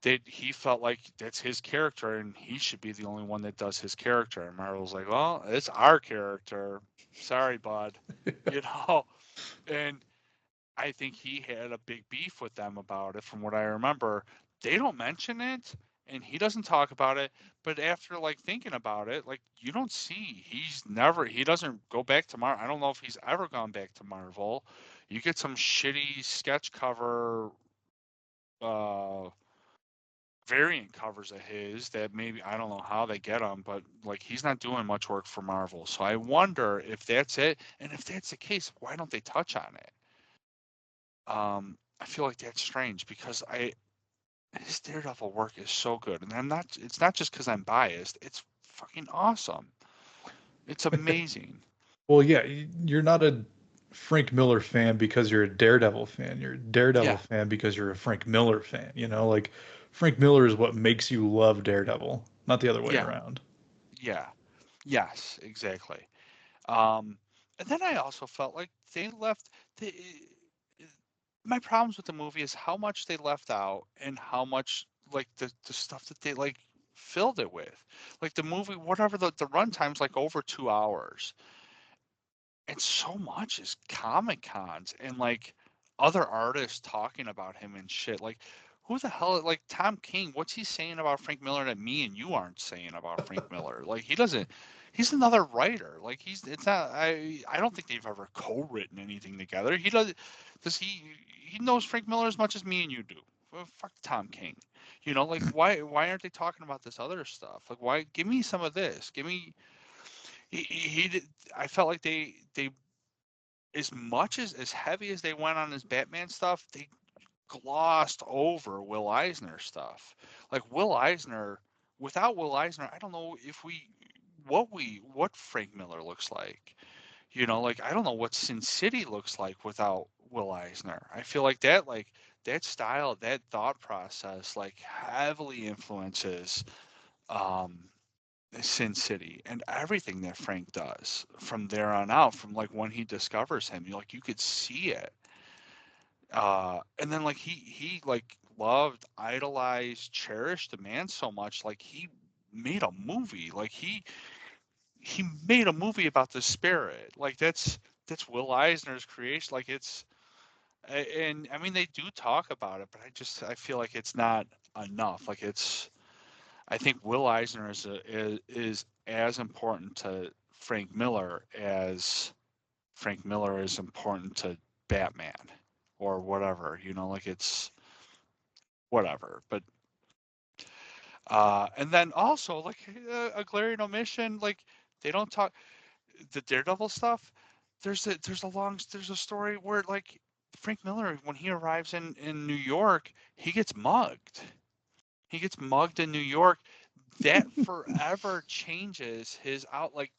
that he felt like that's his character and he should be the only one that does his character. And Marvel's like, well, it's our character. Sorry, bud. You know? And I think he had a big beef with them about it from what I remember. They don't mention it and he doesn't talk about it, but after like thinking about it, like you don't see he doesn't go back to Marvel. I don't know if he's ever gone back to Marvel. You get some shitty sketch cover uh variant covers of his that maybe I don't know how they get them, but like he's not doing much work for Marvel. So I wonder if that's it, and if that's the case, why don't they touch on it? I feel like that's strange because I his Daredevil work is so good, and I'm not. It's not just because I'm biased. It's fucking awesome. It's amazing. Well, yeah, you're not a Frank Miller fan because you're a Daredevil fan. You're a Daredevil Yeah, fan because you're a Frank Miller fan. You know, like Frank Miller is what makes you love Daredevil, not the other way yeah, around. yeah, yes, exactly. Um, and then I also felt like they left. They, my problems with the movie is how much they left out and how much like the stuff that they like filled it with. Like the movie, whatever the runtime's like over 2 hours, and so much is comic cons and like other artists talking about him and shit. Like who the hell like Tom King? What's he saying about Frank Miller that me and you aren't saying about Frank Miller? Like he doesn't. He's another writer. Like he's it's not. I don't think they've ever co-written anything together. He does. Does he? He knows Frank Miller as much as me and you do. well, fuck Tom King. You know, like why aren't they talking about this other stuff? Like why give me some of this? Give me he did, I felt like they as much as heavy as they went on his Batman stuff, they glossed over Will Eisner stuff. Like Will Eisner, without Will Eisner, I don't know if what Frank Miller looks like. You know, like I don't know what Sin City looks like without Will Eisner. I feel like that style, that thought process, like heavily influences um, Sin City and everything that Frank does from there on out. From like when he discovers him, you could see it. And then like he like loved, idolized, cherished the man so much. Like he made a movie. Like he made a movie about the spirit. Like that's Will Eisner's creation. Like and I mean they do talk about it, but I feel like it's not enough. Like it's I think Will Eisner is as important to Frank Miller as Frank Miller is important to Batman or whatever. You know, like it's whatever. But and then also like a glaring omission, like they don't talk the Daredevil stuff. There's a story where like Frank Miller when he arrives in New York, he gets mugged. He gets mugged in New York. That forever changes his out like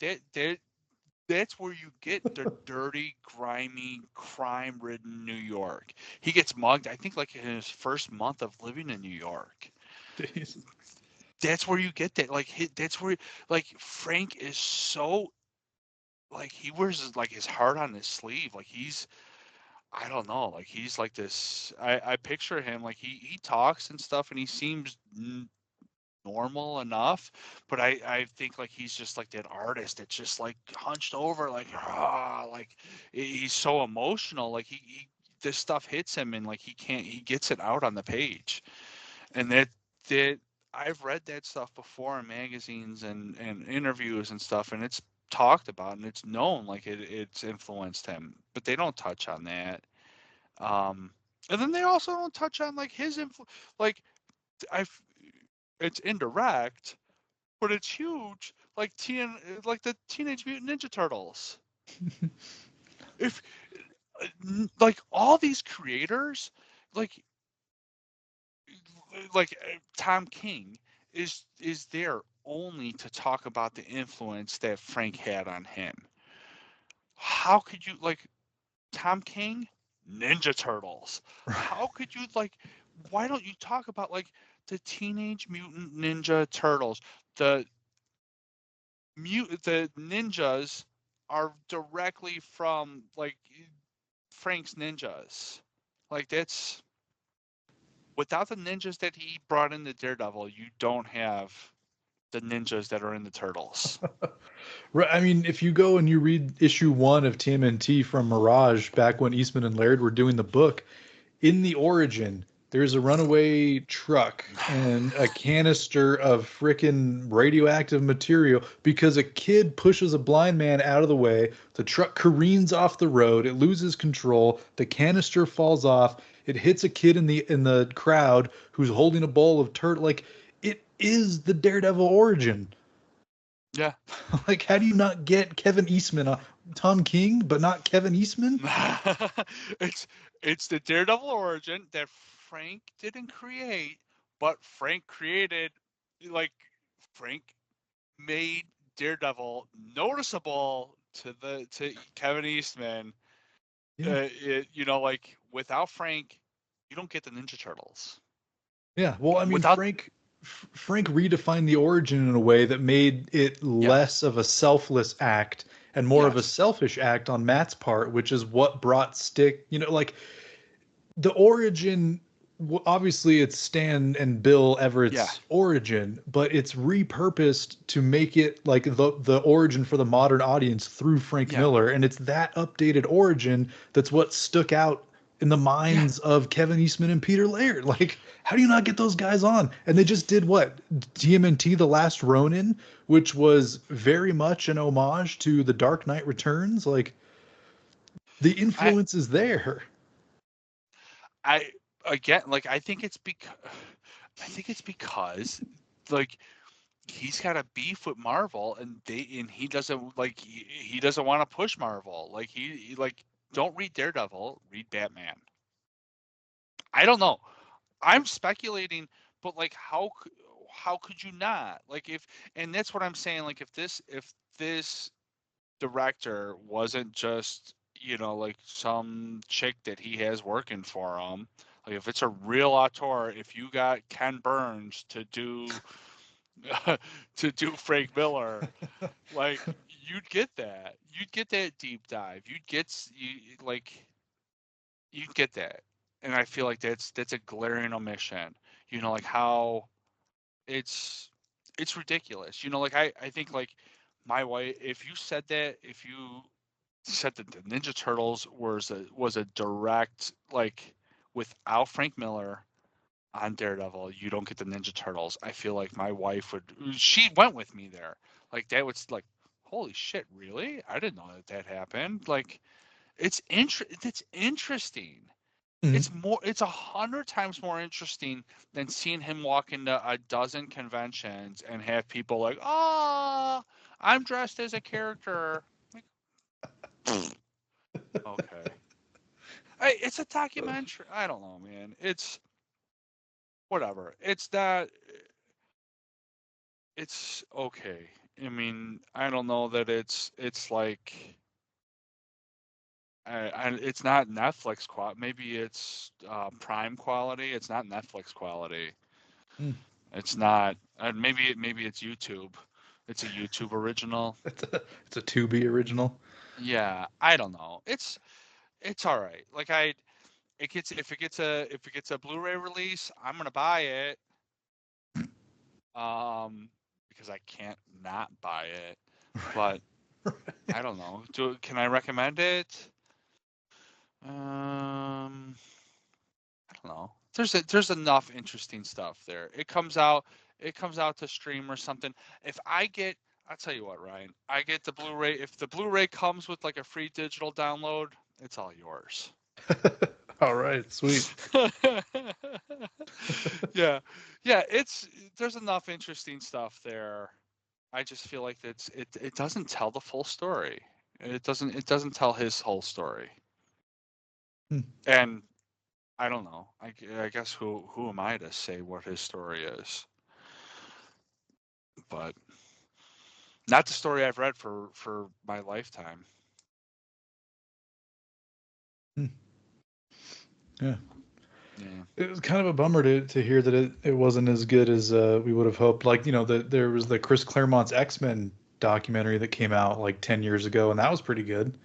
that's where you get the dirty, grimy, crime-ridden New York. He gets mugged, I think, like in his first month of living in New York. Jeez. That's where you get that. Like, that's where, like, Frank is so, like, he wears like his heart on his sleeve. Like, I don't know, like, he's like this. I picture him like he talks and stuff, and he seems normal enough, but I think like he's just like that artist that's just like hunched over, like like he's so emotional, like this stuff hits him and like he gets it out on the page, and that I've read that stuff before in magazines and interviews and stuff, and it's talked about and it's known like it's influenced him, but they don't touch on that. Um, and then they also don't touch on like his influence, like I it's indirect, but it's huge. Like the Teenage Mutant Ninja Turtles. If like all these creators, like Tom King is there only to talk about the influence that Frank had on him. How could you like Tom King, Ninja Turtles? How could you like? Why don't you talk about like the Teenage Mutant Ninja Turtles, the the ninjas are directly from like Frank's ninjas. Like that's without the ninjas that he brought into Daredevil, you don't have the ninjas that are in the Turtles. Right. I mean, if you go and you read issue 1 of TMNT from Mirage back when Eastman and Laird were doing the book, in the origin, there's a runaway truck and a canister of frickin' radioactive material because a kid pushes a blind man out of the way. The truck careens off the road. It loses control. The canister falls off. It hits a kid in the crowd who's holding a bowl of turtle. Like it is the Daredevil origin. Yeah. Like, how do you not get Kevin Eastman, Tom King, but not Kevin Eastman? it's it's the Daredevil origin that Frank didn't create, but Frank created like Frank made Daredevil noticeable to Kevin Eastman. Yeah. Like without Frank, you don't get the Ninja Turtles. Yeah. Well, I mean, Without, Frank redefined the origin in a way that made it yeah, less of a selfless act and more of a yes, selfish act on Matt's part, which is what brought Stick, like the origin. Obviously it's Stan and Bill yeah, Everett's origin, but it's repurposed to make it like the origin for the modern audience through Frank yeah, Miller, and it's that updated origin that's what stuck out in the yeah. minds of Kevin Eastman and Peter Laird. Like, how do you not get those guys on? And they just did what? TMNT The Last Ronin, which was very much an homage to The Dark Knight Returns. Like, the I influence is there. I again, like I think it's because like he's got a beef with Marvel, and he doesn't like he doesn't want to push Marvel. Like he like don't read Daredevil, read Batman. I don't know. I'm speculating, but like how could you not? Like if and that's what I'm saying. Like if this director wasn't just like some chick that he has working for him, like if it's a real auteur, if you got Ken Burns to do to do Frank Miller, like you'd get that deep dive, you'd get that. And I feel like that's a glaring omission. Like how it's it's ridiculous. Like I think like my wife, if you said that the Ninja Turtles was a direct, like, without Frank Miller on Daredevil, you don't get the Ninja Turtles. I feel like my wife would, she went with me there. Like that was like, holy shit, really? I didn't know that happened. Like it's interesting. Mhm. It's 100 times more interesting than seeing him walk into a dozen conventions and have people like, "Ah, I'm dressed as a character." Like, okay. It's a documentary. I don't know, man. It's whatever. It's that. It's okay. I mean, I don't know that it's like it's not Netflix quality. Maybe it's Prime quality. It's not Netflix quality. Mm. It's not. Maybe it's YouTube. It's a YouTube original. It's a Tubi original. Yeah, I don't know. It's all right. Like it gets if it gets a Blu-ray release, I'm gonna buy it. Because I can't not buy it. But I don't know. Can I recommend it? I don't know. There's enough interesting stuff there. It comes out to stream or something. If I get I'll tell you what, Ryan. I get the Blu-ray. If the Blu-ray comes with like a free digital download, it's all yours. All right, sweet. Yeah. Yeah, there's enough interesting stuff there. I just feel like it doesn't tell the full story. It doesn't tell his whole story. Hmm. And I don't know. I guess who am I to say what his story is? But not the story I've read for my lifetime. Hmm. Yeah. Yeah. It was kind of a bummer to hear that it wasn't as good as we would have hoped. Like, there was the Chris Claremont's X-Men documentary that came out like 10 years ago, and that was pretty good.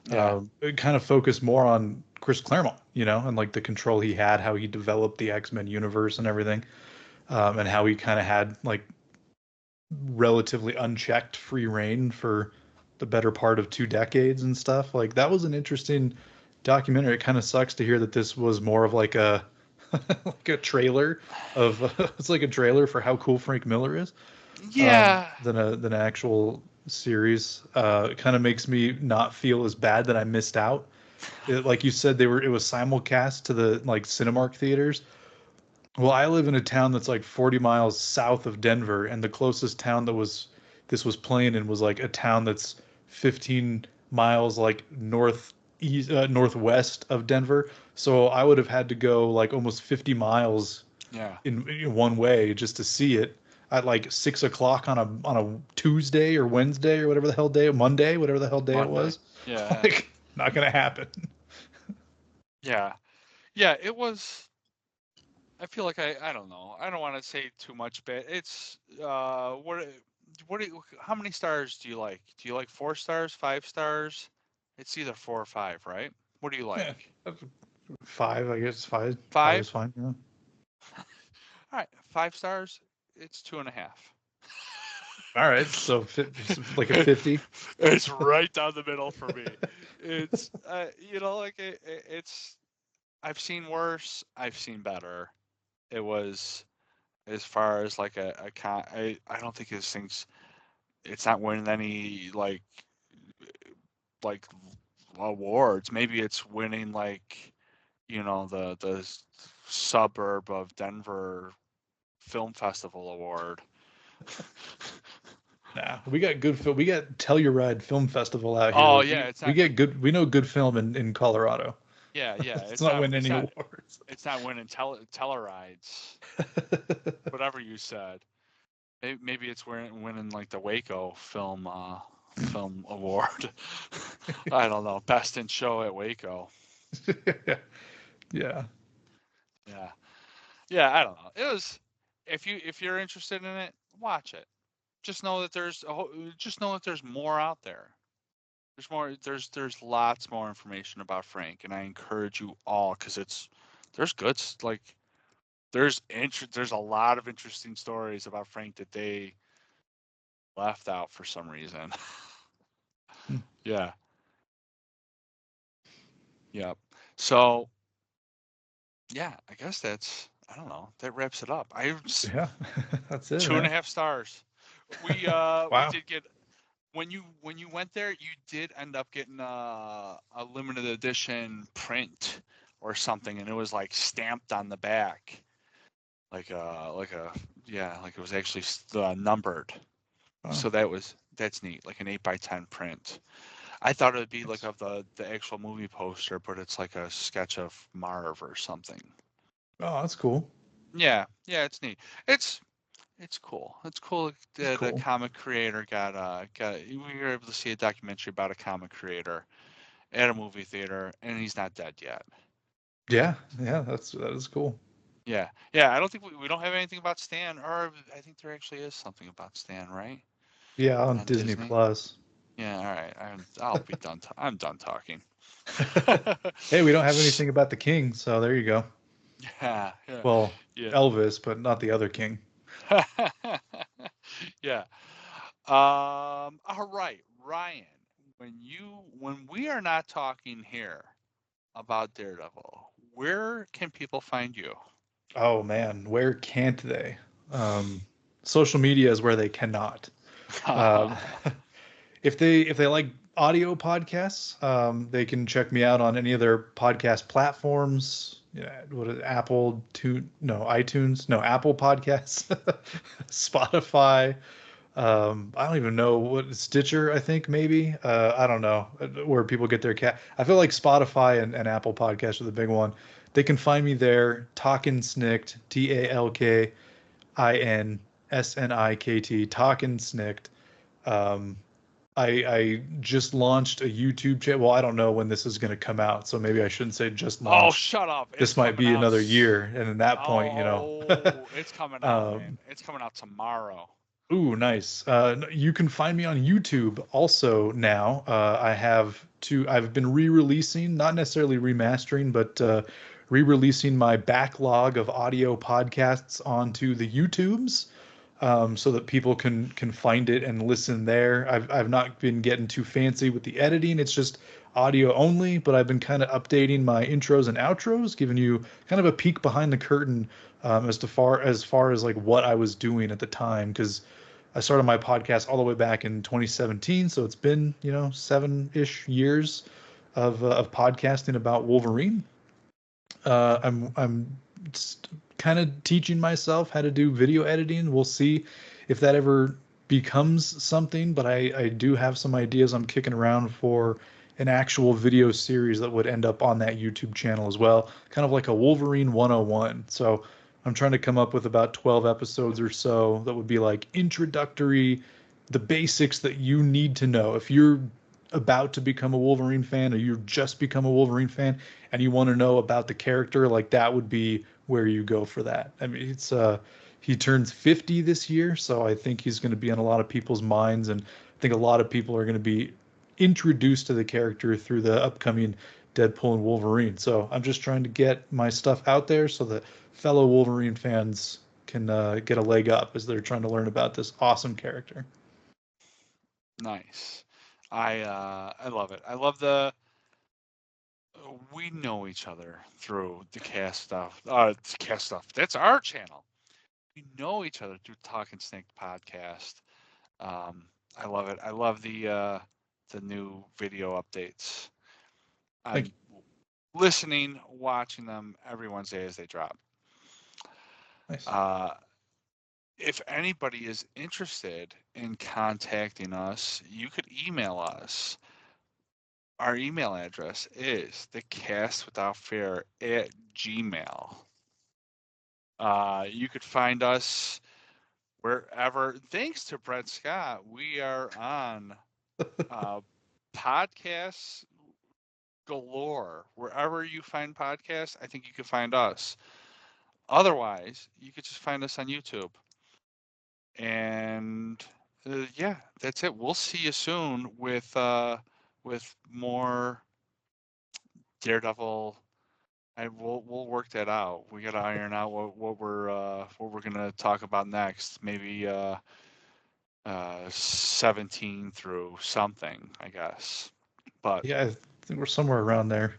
Yeah. It kind of focused more on Chris Claremont, and like the control he had, how he developed the X-Men universe and everything, and how he kind of had like relatively unchecked free reign for the better part of 2 decades and stuff. Like that was an interesting documentary. It kind of sucks to hear that this was more of like a like a trailer of it's like a trailer for how cool Frank Miller is, Yeah. than an actual series. It kind of makes me not feel as bad that I missed out. Like you said, it was simulcast to the like Cinemark theaters. Well, I live in a town that's like 40 miles south of Denver, and the closest town that this was playing in was like a town that's 15 miles like northwest of Denver. So I would have had to go like almost 50 miles Yeah. in one way just to see it at like 6 o'clock on a Tuesday or Wednesday or whatever the hell day, Monday, whatever the hell day it Monday. was. Yeah. Like, not gonna happen. Yeah. Yeah. It was. I feel like I don't know. I don't want to say too much, but it's how many stars do you like? Do you like 4 stars, 5 stars? It's either 4 or 5, right? What do you Yeah, like? five, I guess five. Five is Five? fine. Yeah. All right, 5 stars. It's 2.5. All right, so like a 50. It's right down the middle for me. It's like it's. I've seen worse. I've seen better. It was as far as like a con. I don't think this thing's. It's not winning any like awards. Maybe it's winning like the suburb of Denver Film Festival award. Nah, we got good film. We got Telluride Film Festival out here. Oh Like yeah, we get good. We know good film in Colorado. yeah, It's not winning any awards. it's not winning Tellurides, whatever you said. Maybe it's winning like the Waco film award. I don't know, best in show at Waco. Yeah. Yeah, yeah, I don't know. It was, if you're interested in it, watch it. Just know that just know that there's more out there. There's more. There's lots more information about Frank, and I encourage you all because there's good like there's a lot of interesting stories about Frank that they left out for some reason. Hmm. Yeah. Yep. So yeah, I guess I don't know. That wraps it up. I Yeah. That's it, two and a man. half stars. We Wow. did get when you went there, you did end up getting a limited edition print or something, and it was like stamped on the back, like a yeah, like it was actually numbered. Wow. So that's neat, like an 8x10 print. I thought it would be like Nice. of the actual movie poster, but it's like a sketch of Marv or something. Oh, that's cool. Yeah, yeah, it's neat. It's it's cool. It's cool That's that a cool. comic creator got we were able to see a documentary about a comic creator at a movie theater, and he's not dead yet. Yeah. Yeah. That is cool. Yeah, yeah. I don't think we don't have anything about Stan, or I think there actually is something about Stan, right? Yeah, on On Disney Disney. Plus. Yeah. All right. I'll be done. I'm done talking. Hey, we don't have anything about the king, so there you go. Yeah. Yeah. Well, Yeah. Elvis, but not the other king. Yeah. All right, Ryan. When we are not talking here about Daredevil, where can people find you? Oh man, where can't they? Um, Social media is where they cannot. Um, if they like audio podcasts, they can check me out on any of their podcast platforms. Yeah, what is Apple tune? No, iTunes. No, Apple Podcasts, Spotify. I don't even know what Stitcher. I think maybe. I don't know where people get their cat. I feel like Spotify and Apple Podcasts are the big one. They can find me there. Talkin' Snikt. TalkinSnikt. Talkin' Snikt. Um, I just launched a YouTube channel. Well, I don't know when this is going to come out, so maybe I shouldn't say just Oh, launched. shut up! It's This might coming be out. another year, and at that point, Oh, it's coming out, man. um, It's coming out tomorrow. ooh, nice. You can find me on YouTube also now. I've been re-releasing, not necessarily remastering, but re-releasing my backlog of audio podcasts onto the YouTubes, so that people can find it and listen there. I've not been getting too fancy with the editing. It's just audio only, but I've been kind of updating my intros and outros, giving you kind of a peek behind the curtain, as far as like what I was doing at the time, because I started my podcast all the way back in 2017, so it's been 7-ish years of podcasting about Wolverine. I'm kind of teaching myself how to do video editing. We'll see if that ever becomes something, but I do have some ideas I'm kicking around for an actual video series that would end up on that YouTube channel as well, kind of like a Wolverine 101. So I'm trying to come up with about 12 episodes or so that would be like introductory, the basics that you need to know. If you're about to become a Wolverine fan or you've just become a Wolverine fan and you want to know about the character, like that would be where you go for that. I mean, it's he turns 50 this year, so I think he's going to be on a lot of people's minds, and I think a lot of people are going to be introduced to the character through the upcoming Deadpool and Wolverine. So I'm just trying to get my stuff out there so that fellow Wolverine fans can get a leg up as they're trying to learn about this awesome character. Nice. I love it. I love the we know each other through the cast stuff. The cast stuff. That's our channel. We know each other through Talking Snake podcast. I love it. I love the new video updates. Thank I'm you. listening, watching them every Wednesday as they drop. Nice. Uh, if anybody is interested in contacting us, you could email us. Our email address is thecastwithoutfair@gmail. You could find us wherever. Thanks to Brett Scott, we are on uh, podcasts galore. Wherever you find podcasts, I think you can find us. Otherwise, you could just find us on YouTube. And yeah, that's it. We'll see you soon with more Daredevil. We'll work that out. We got to iron out what we're gonna talk about next. Maybe 17 through something, I guess. But Yeah, I think we're somewhere around there.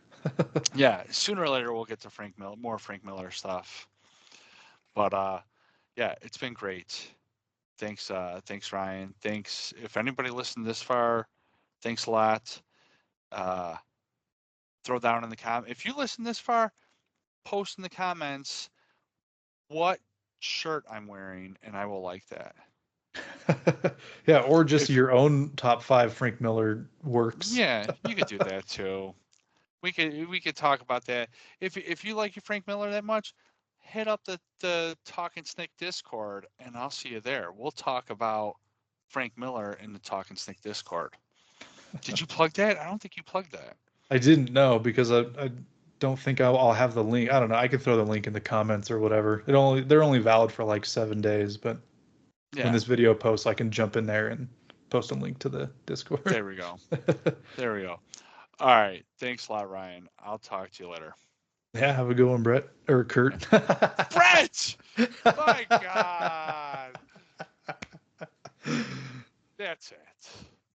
yeah, sooner or later we'll get to more Frank Miller stuff. But yeah, it's been great. Thanks Ryan. Thanks if anybody listened this far. Thanks a lot. Uh, throw down in the if you listen this far, post in the comments what shirt I'm wearing, and I will like that. Yeah, or just If your own top five Frank Miller works. yeah, you could do that too. We could talk about that. If you like your Frank Miller that much, hit up the Talking Snick Discord, and I'll see you there. We'll talk about Frank Miller in the Talking Snick Discord. Did you plug that? I don't think you plugged that. I didn't know because I don't think I'll have the link. I don't know. I could throw the link in the comments or whatever. They're only valid for like 7 days, but when Yeah, this video posts, I can jump in there and post a link to the Discord. there we go. There we go. All right. Thanks a lot, Ryan. I'll talk to you later. Yeah, have a good one, Brett or Kurt. Brett! My God. That's it.